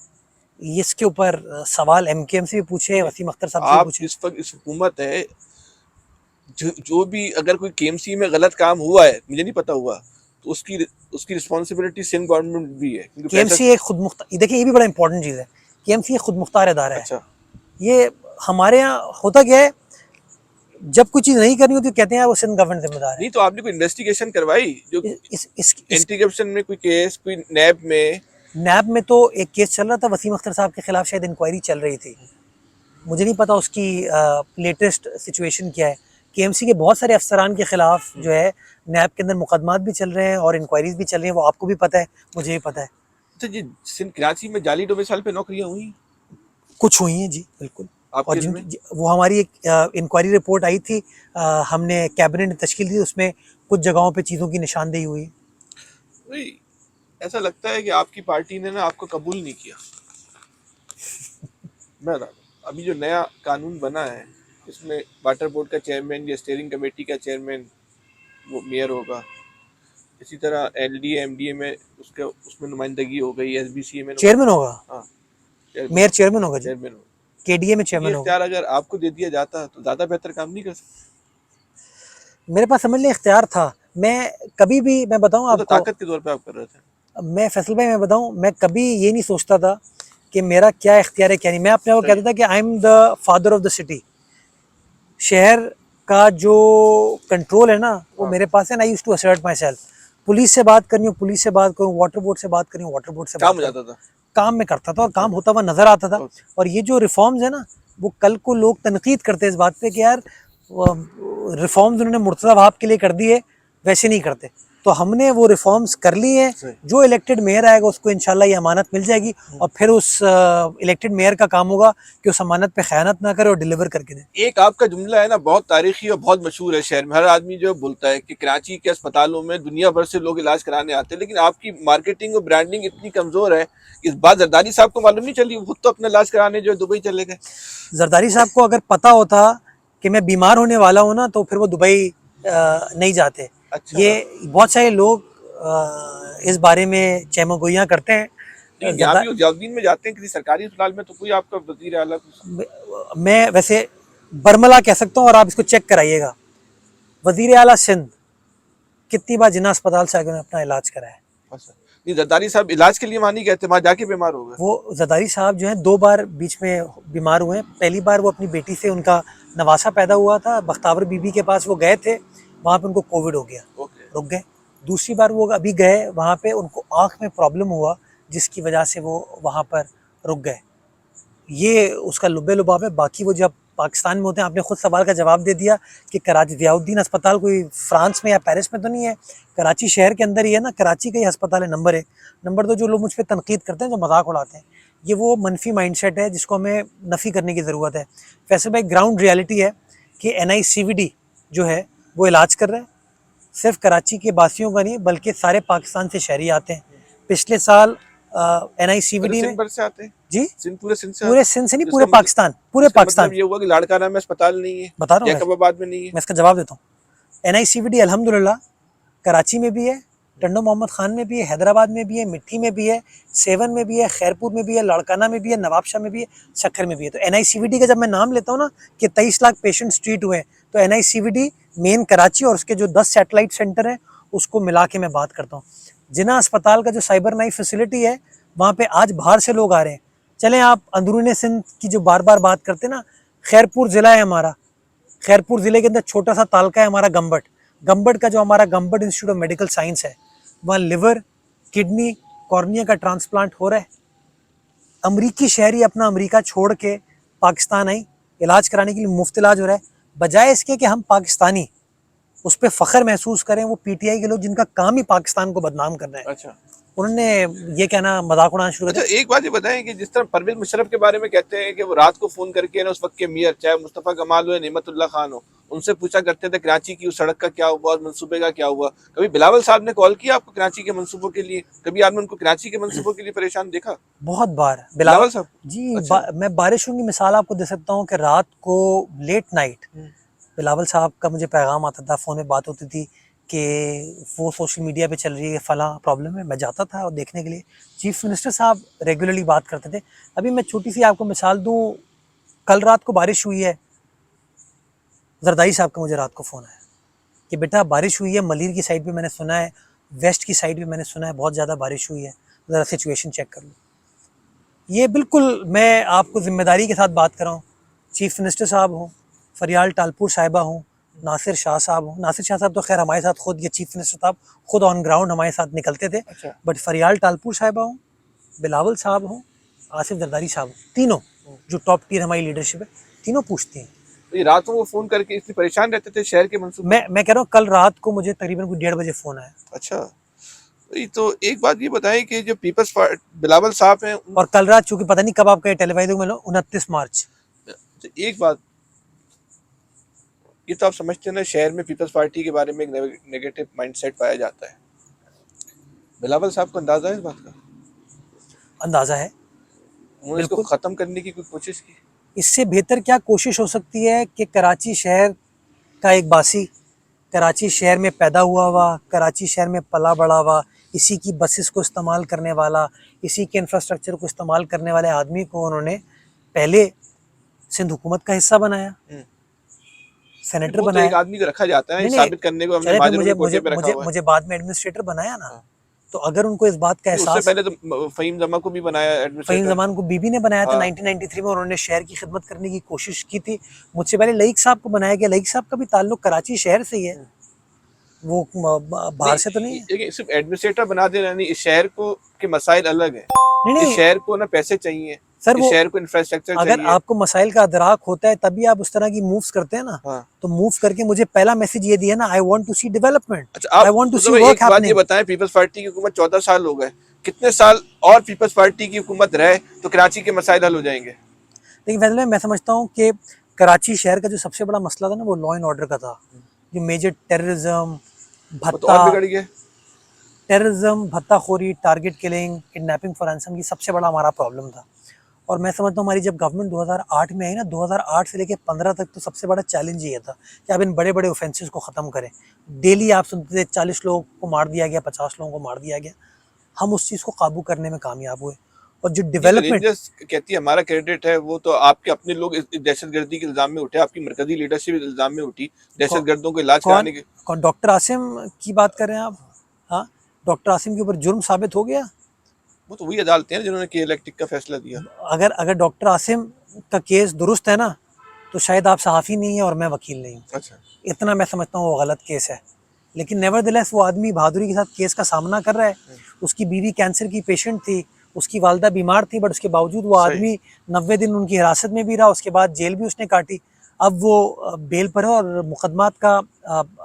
इसके ऊपर सवाल MKM से भी पूछे, वसीम अख्तर साहब से भी आप पूछे। इस वक्त इस हुकूमत है जो भी अगर कोई KMC में गलत काम हुआ है, मुझे नहीं पता हुआ, तो उसकी रिस्पॉन्सिबिलिटी सिंध गवर्नमेंट भी है। KMC एक खुद मुख्तार, देखिए ये भी बड़ा इंपॉर्टेंट चीज़ है, KMC एक खुद मुख्तार इदारा है। अच्छा, ये हमारे यहाँ होता क्या है, जब कोई चीज़ नहीं करनी होती कहते हैं वो सिंध गवर्नमेंट जिम्मेदार है। नहीं तो आपने कोई इन्वेस्टिगेशन करवाई जो इस एंटी करप्शन में कोई केस, कोई नैब में तो एक केस चल रहा था वसीम अख्तर साहब के खिलाफ, शायद इंक्वायरी चल रही थी, मुझे नहीं पता उसकी लेटेस्ट सिचुएशन क्या है। KMC के बहुत सारे अफसरान के खिलाफ जो है नैब के अंदर मुकदमात भी चल रहे हैं और इंक्वायरीज भी चल रही हैं, वो आपको भी पता है, मुझे भी पता है। तो जी सिंध कराची में जाली डोमिसाइल पे नौकरियां हुई, कुछ हुई हैं जी, बिल्कुल। और इसमें? वो हमारी एक इंक्वायरी रिपोर्ट आई थी, हमने कैबिनेट तश्कील दी, उसमें कुछ जगहों पे चीज़ों की निशानदेही हुई। ऐसा लगता है कि आपकी पार्टी ने ना आपको कबूल नहीं किया। मैं अभी जो नया कानून बना है इसमें वाटर बोर्ड का चेयरमैन या स्टीयरिंग कमेटी का चेयरमैन वो मेयर होगा, इसी तरह LDA MDA में उसमें नुमाइंदगी हो गई, SBCA में चेयरमैन होगा। हाँ, मेयर चेयरमैन होगा, चेयरमैन होगा, KDA में चेयरमैन होगा। इख्तियार अगर आपको दे दिया जाता तो ज़्यादा बेहतर काम नहीं कर सकते? मेरे पास समझ लें इख्तियार था, मैं कभी भी, मैं बताऊं आपको, तो ताकत के तौर पे आप कर रहे थे। मैं फैसल भाई मैं बताऊं, मैं कभी ये नहीं सोचता था कि मेरा क्या इख्तियार है क्या नहीं। मैं अपने आप को कहता था कि I am the father of the city. शहर का जो कंट्रोल है ना वो मेरे पास है। I used to assert myself. Police से बात करनी हो पुलिस से बात करूँ, वाटर बोर्ड से बात करनी हो वाटर बोर्ड से काम बात हो जाता था, काम में करता था और काम होता हुआ नजर आता था। और ये जो रिफॉर्म्स है ना, वो कल को लोग तनकीद करते हैं इस बात पे कि यार रिफॉर्म्स उन्होंने मुर्तज़ा वहाब के लिए कर दिए, वैसे नहीं करते। तो हमने वो रिफॉर्म्स कर ली है। जो इलेक्टेड मेयर आएगा उसको इंशाल्लाह ये अमानत मिल जाएगी और फिर उस इलेक्टेड मेयर का काम होगा कि उस अमानत पे खयानत ना करे और डिलीवर करके दे। एक आपका जुमला है ना बहुत तारीखी और बहुत मशहूर है शहर में, हर आदमी जो बोलता है कि कराची के अस्पतालों में दुनिया भर से लोग इलाज कराने आते हैं, लेकिन आपकी मार्केटिंग और ब्रांडिंग इतनी कमजोर है। इस बात जरदारी साहब को मालूम नहीं चली, वो तो अपना इलाज कराने जो दुबई चले गए। जरदारी साहब को अगर पता होता कि मैं बीमार होने वाला हूँ ना तो फिर वो दुबई नहीं जाते। अच्छा। ये बहुत सारे लोग इस बारे में चहमगोइयाँ करते हैं। जलालुद्दीन में जाते हैं किसी सरकारी अस्पताल में तो कोई आपका वजीर आला, मैं वैसे बरमला कह सकता हूँ और आप इसको चेक कराइएगा, वजीर आला सिंध कितनी बार जिन्ना अस्पताल से आगे अपना इलाज कराया है। ये जरदारी साहब इलाज के लिए वहाँ नहीं गए थे, वहाँ जाके बीमार हो गए? वो जरदारी साहब जो हैं 2 बार बीच में बीमार हुए हैं। पहली बार वो अपनी बेटी से, उनका नवासा पैदा हुआ था, बख्तावर बीबी के पास वो गए थे, वहाँ पे उनको कोविड हो गया, ओके। रुक गए। दूसरी बार वो अभी गए, वहाँ पे उनको आँख में प्रॉब्लम हुआ, जिसकी वजह से वो वहाँ पर रुक गए। ये उसका लुब्बे लुबाब है। बाकी वो जब पाकिस्तान में होते हैं, आपने खुद सवाल का जवाब दे दिया कि कराची ज़ियाउद्दीन अस्पताल कोई फ्रांस में या पेरिस में तो नहीं है, कराची शहर के अंदर ही है ना, कराची का ही अस्पताल है। नंबर 1। नंबर 2, जो लोग मुझ पर तनकीद करते हैं, जो मजाक उड़ाते हैं, ये वो मनफी माइंडसेट है जिसको हमें नफ़ी करने की ज़रूरत है। वैसे भाई ग्राउंड रियलिटी है कि NICVD जो है वो इलाज कर रहा है। सिर्फ कराची के बासियों का नहीं, बल्कि सारे पाकिस्तान से शहरी आते हैं। पिछले साल NICVD में सिंध से आते हैं जी, सिंध, पूरे सिंध से पूरे आते सिंध से नहीं, हैं। पूरे पाकिस्तान, पूरे इसका पाकिस्तान। मतलब ये हुआ कि लाड़काना में अस्पताल नहीं है, बता रहा हूँ जैकबाबाद में नहीं है। मैं इसका जवाब देता हूँ। NICVD अल्हम्दुलिल्लाह कराची में भी है, टंडो मोहम्मद खान में भी है, हैदराबाद में भी है, मिट्टी में भी है, सेवन में भी है, खैरपुर में भी है, लाड़काना में भी है, नवाबशाह में भी है, सक्खर में भी है। तो NICVD का जब मैं नाम लेता हूँ ना कि 23 लाख पेशेंट्स ट्रीट हुए हैं, तो NICVD मेन कराची और उसके जो 10 सैटेलाइट सेंटर हैं उसको मिला के मैं बात करता हूँ। जिना अस्पताल का जो साइबर नाइफ फैसिलिटी है, वहाँ पे आज बाहर से लोग आ रहे हैं। चलें, आप अंदरूनी सिंध की जो बार बार बात करते हैं ना, खैरपुर ज़िला है हमारा, खैरपुर ज़िले के अंदर छोटा सा तालका है हमारा गम्बट। गम्बट का जो हमारा गम्बट इंस्टीट्यूट ऑफ मेडिकल साइंस है, वहाँ लिवर, किडनी, कॉर्निया का ट्रांसप्लांट हो रहा है। अमरीकी शहरी अपना अमेरिका छोड़ के पाकिस्तान आई इलाज कराने के लिए, मुफ्त इलाज हो रहा है। बजाय इसके कि हम पाकिस्तानी उस पर फ़ख्र महसूस करें, वो PTI के लोग जिनका काम ही पाकिस्तान को बदनाम करना है, अच्छा उन्होंने ये कहना, मजाक उड़ाना शुरू कर अच्छा, एक बात ये बताएं कि जिस तरह परवेज मुशर्रफ के बारे में कहते हैं कि वो रात को फोन करके ना, उस वक्त के मेयर चाहे मुस्तफ़ा कमाल हो, नेमतुल्ला खान हो, उनसे पूछा करते थे कराची की उस सड़क का क्या हुआ, उस मंसूबे का क्या हुआ। कभी बिलावल साहब ने कॉल किया आपको कराची के मंसूबों के लिए? कभी आपने उनको कराची के मंसूबों के लिए परेशान देखा? बहुत बार बिलावल साहब जी। अच्छा। मैं बारिशों की मिसाल आपको दे सकता हूँ कि रात को लेट नाइट बिलावल साहब का मुझे पैगाम आता था, फ़ोन में बात होती थी कि वो सोशल मीडिया पे चल रही है, फलां प्रॉब्लम है। मैं जाता था और देखने के लिए। चीफ मिनिस्टर साहब रेगुलरली बात करते थे। अभी मैं छोटी सी आपको मिसाल दूँ, कल रात को बारिश हुई है, जरदारी साहब का मुझे रात को फ़ोन आया कि बेटा बारिश हुई है, मलीर की साइड पे मैंने सुना है, वेस्ट की साइड पे मैंने सुना है बहुत ज़्यादा बारिश हुई है, ज़रा सिचुएशन चेक कर लो। ये बिल्कुल मैं आपको ज़िम्मेदारी के साथ बात कर रहा हूँ। चीफ मिनिस्टर साहब हों, फरियाल टालपुर साहिबा हों, नासिर शाह साहब हों। नासिर शाह साहब तो खैर हमारे साथ खुद, ये चीफ मिनिस्टर साहब खुद ऑन ग्राउंड हमारे साथ निकलते थे। अच्छा। बट फरियाल टालपुर साहिबा हों, बिलावल साहब हों, आसिफ जरदारी साहब, तीनों जो टॉप टियर हमारी लीडरशिप है, तीनों पूछती हैं। तो ये रातों को फोन करके इसलिए परेशान रहते थे शहर के मंसूबे? मैं कह रहा हूँ, कल रात को मुझे तकरीबन कोई 1:30 बजे फ़ोन आया। अच्छा, तो एक बात ये बताएं कि जो पीपल्स बिलावल साहब हैं, और कल रात चूंकि पता नहीं कब आपका टेलीवाइज में 29 मार्च। एक बात ये तो आप समझते हैं ना, शहर में पीपल्स पार्टी के बारे में एक नेगेटिव माइंडसेट पाया जाता है। बिलावल साहब को अंदाजा है इस बात का? अंदाज़ा है। उन्होंने इसको ख़त्म करने की कोई कोशिश की? इससे बेहतर क्या कोशिश हो सकती है कि कराची शहर का एक बासी, कराची शहर में पैदा हुआ, कराची शहर में पला बड़ा हुआ, इसी की बसेस को इस्तेमाल करने वाला, इसी के इंफ्रास्ट्रक्चर को इस्तेमाल करने वाले आदमी को उन्होंने पहले सिंध हुकूमत का हिस्सा बनाया, सेनेटर बनाया। तो एक आदमी को रखा जाता है साबित करने को, हमने चले, महाजनों के कोटे पे रखा हुआ है। मुझे बाद में एडमिनिस्ट्रेटर बनाया ना, तो अगर उनको इस बात का एहसास, उससे पहले तो फ़हीम ज़मान को भी बनाया एडमिनिस्ट्रेटर। फ़हीम ज़मान को बीबी ने बनाया था 1993 में, उन्होंने शहर की खिदमत करने की कोशिश की थी। मुझसे पहले लईक साहब को बनाया गया। लईक साहब का भी ताल्लुक कराची शहर से ही है, वो बाहर से तो नहीं है। सिर्फ एडमिनिस्ट्रेटर बना देना नहीं, इस शहर को के मसाइल अलग है। इस शहर को ना पैसे चाहिए सर, इस शहर को इंफ्रास्ट्रक्चर चाहिए। अगर आपको मसाइल का अदराक होता है तभी आप उस तरह की मूव्स करते हैं ना। तो मूव करके मुझे पहला मैसेज ये दिया ना, I want to see development, I want to see work happening. ये बताएं, पीपल्स पार्टी की हुकूमत 14 साल हो गए, कितने साल और पीपल्स पार्टी की हुकूमत रहे तो कराची के मसाइल हल हो जाएंगे? लेकिन वैसे मैं समझता हूँ कि कराची शहर का जो सबसे बड़ा मसला था ना, वो लॉ एंड ऑर्डर का था। जो मेजर टेररिज्म, भत्ताखोरी, target killing, kidnapping for ransom, ये सबसे बड़ा हमारा प्रॉब्लम था। और मैं समझता हूँ हमारी जब गवर्नमेंट 2008 में आई ना, 2008 से लेकर 15 तक तो सबसे बड़ा चैलेंज ये था कि आप इन बड़े बड़े ऑफेंसेस को ख़त्म करें। डेली आप सुनते थे 40 लोगों को मार दिया गया, 50 लोगों को मार दिया गया। हम उस चीज़ को काबू करने में कामयाब हुए। और जो डेवलपमेंट कहती है हमारा क्रेडिट है, वो तो आपके अपने लोग दहशतगर्दी के इल्जाम में उठे, आपकी मरकजी लीडरशिप इल्जाम में उठी दहशतगर्दों को इलाज कराने के। कौन? डॉक्टर आसिम की बात कर रहे हैं आप? हाँ, डॉक्टर आसिम के ऊपर जुर्म साबित हो गया? वो तो वही अदालतें हैं जिन्होंने के इलेक्ट्रिक का फैसला दिया। अगर अगर डॉक्टर आसिम का केस दुरुस्त है ना, तो शायद आप सहाफ़ी नहीं है और मैं वकील नहीं हूँ। अच्छा, इतना मैं समझता हूँ वो गलत केस है, लेकिन नेवरदिलेस वो आदमी बहादुरी के साथ केस का सामना कर रहा है। उसकी बीवी कैंसर की पेशेंट थी, उसकी वालदा बीमार थी, बट उसके बावजूद वो सही। आदमी 90 दिन उनकी हिरासत में भी रहा, उसके बाद जेल भी उसने काटी। अब वो बेल पर है और मुकदमात का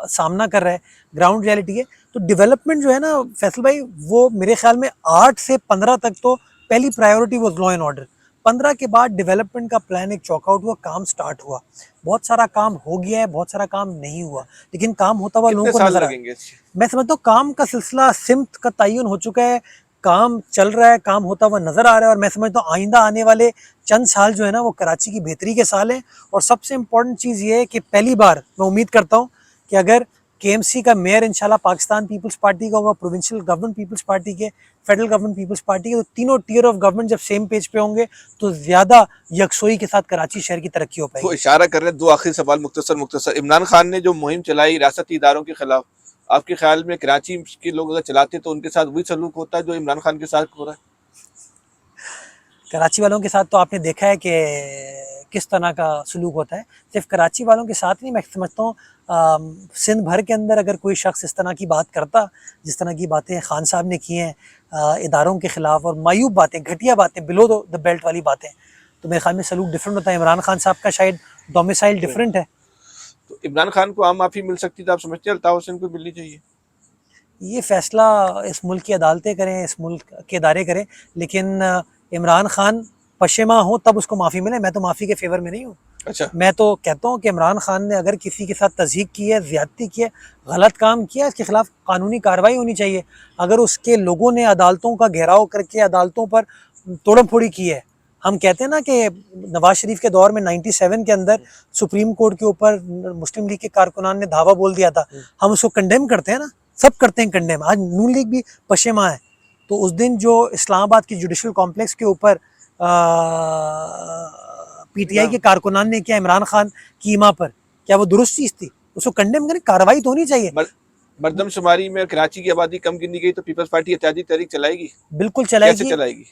सामना कर रहा है। ग्राउंड रियलिटी है। तो डेवलपमेंट जो है ना फैसल भाई, वो मेरे ख्याल में 8 से 15 तक तो पहली priority was law and order. 15 के बाद डेवलपमेंट का प्लान एक चॉकआउट हुआ, काम स्टार्ट हुआ। बहुत सारा काम हो गया है, बहुत सारा काम नहीं हुआ, लेकिन काम होता हुआ लोगों कितने को साल नजर लगेंगे इससे? मैं समझता हूँ काम का सिलसिला सिमत का तयन हो चुका है, काम चल रहा है, काम होता हुआ नजर आ रहा है। और मैं समझता हूँ आइंदा आने वाले चंद साल जो है ना वो कराची की बेहतरी के साल हैं। और सबसे इम्पोर्टेंट चीज़ ये है कि पहली बार मैं उम्मीद करता हूँ कि अगर केएमसी का मेयर इंशाल्लाह पाकिस्तान पीपल्स पार्टी का होगा, प्रोविंशियल गवर्नमेंट पीपल्स पार्टी के, फेडरल गवर्नमेंट पीपल्स पार्टी के, तो तीनों टियर ऑफ गवर्नमेंट जब सेम पेज पे होंगे तो ज़्यादा यकसोई के साथ कराची शहर की तरक्की हो वो पाएगी। इशारा कर रहे हैं। दो आखिरी सवाल मुख्तसर। इमरान खान ने जो मुहिम चलाई रियासती इदारों के खिलाफ, आपके ख्याल में कराची के लोग अगर चलाते तो उनके साथ वही सलूक होता है जो इमरान खान के साथ हो रहा है? कराची वालों के साथ तो आपने देखा है कि किस तरह का सलूक होता है। सिर्फ कराची वालों के साथ नहीं, मैं समझता हूँ सिंध भर के अंदर अगर कोई शख्स इस तरह की बात करता, जिस तरह की बातें खान साहब ने की हैं इदारों के ख़िलाफ़, और मायूब बातें, घटिया बातें, बिलो द बेल्ट वाली बातें, तो मेरे ख्याल में सलूक डिफरेंट होता है। इमरान खान साहब का शायद डोमिसाइल डिफरेंट है। तो इमरान खान को आम माफी मिल सकती तो आप समझते हैं अल्ताफ हुसैन को मिलनी चाहिए? ये फैसला इस मुल्क की अदालतें करें, इस मुल्क के इदारे करें, लेकिन इमरान खान पशेमा हो तब उसको माफ़ी मिले। मैं तो माफ़ी के फेवर में नहीं हूँ। अच्छा, मैं तो कहता हूँ कि इमरान खान ने अगर किसी के साथ तज़हीक की है, ज़्यादती की है, गलत काम किया, इसके खिलाफ कानूनी कार्रवाई होनी चाहिए। अगर उसके लोगों ने अदालतों का घेराव करके अदालतों पर तोड़म फोड़ी की है, हम कहते हैं ना कि नवाज शरीफ के दौर में 97 के अंदर सुप्रीम कोर्ट के ऊपर मुस्लिम लीग के कारकुनान ने धावा बोल दिया था, हम उसको कंडेम करते हैं ना, सब करते हैं कंडेम। आज नून लीग भी पशेमा है। तो उस दिन जो इस्लामाबाद की जुडिशल कॉम्प्लेक्स के ऊपर पीटीआई के कारकुनान ने किया इमरान खान की ईमा पर, क्या वो दुरुस्त चीज़ थी? उसको कंडेम करें, कार्रवाई तो होनी चाहिए। मरदमशुमारी में कराची की आबादी कम गिनी गई तो पीपल्स पार्टी एहतियाती तहरीक चलाएगी? बिल्कुल कैसे चलाएगी। चलाएगी?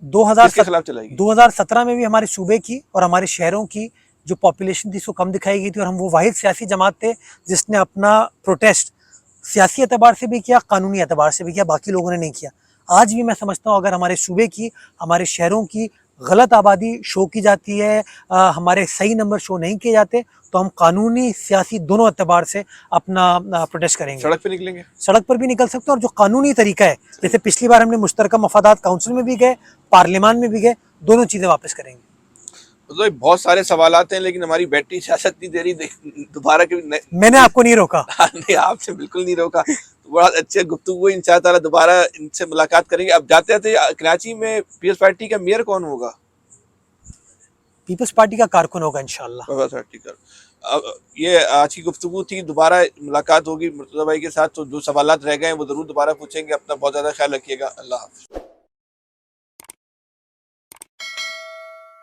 2007 किसके खिलाफ चलाएगी? 2017 में भी हमारे सूबे की और हमारे शहरों की जो पॉपुलेशन थी उसको कम दिखाई गई थी, और हम वो वाहिद सियासी जमात थे जिसने अपना प्रोटेस्ट सियासी एतबार से भी किया, कानूनी एतबार से भी किया, बाकी लोगों ने नहीं किया। आज भी मैं समझता हूँ अगर हमारे सूबे की, हमारे शहरों की गलत आबादी शो की जाती है, हमारे सही नंबर शो नहीं किए जाते, तो हम कानूनी सियासी दोनों एतबार से अपना प्रोटेस्ट करेंगे। सड़क पे निकलेंगे? सड़क पर भी निकल सकते हैं, और जो कानूनी तरीका है, जैसे पिछली बार हमने मुश्तरका मफादात काउंसिल में भी गए, पार्लियामान में भी गए, दोनों चीज़ें वापस करेंगे। तो बहुत सारे सवालात हैं लेकिन हमारी बैटरी इजाजत नहीं दे रही, दोबारा के मैंने आपको नहीं रोका। नहीं, आपसे बिल्कुल नहीं रोका। तो बड़ा अच्छे गुफ्तगू हुई, इंशाअल्लाह दोबारा इनसे मुलाकात करेंगे। अब जाते थे कराची में पीपल्स पार्टी का मेयर कौन होगा? पीपल्स पार्टी का कारकुन होगा इंशाल्लाह। पीपल्स पार्टी का। अब ये आज की गुफ्तगू थी, दोबारा मुलाकात होगी मुर्तज़ा भाई के साथ, तो जो सवालात रह गए हैं वो जरूर दोबारा पूछेंगे। अपना बहुत ज्यादा ख्याल रखिएगा। अल्लाह हाफ़िज़।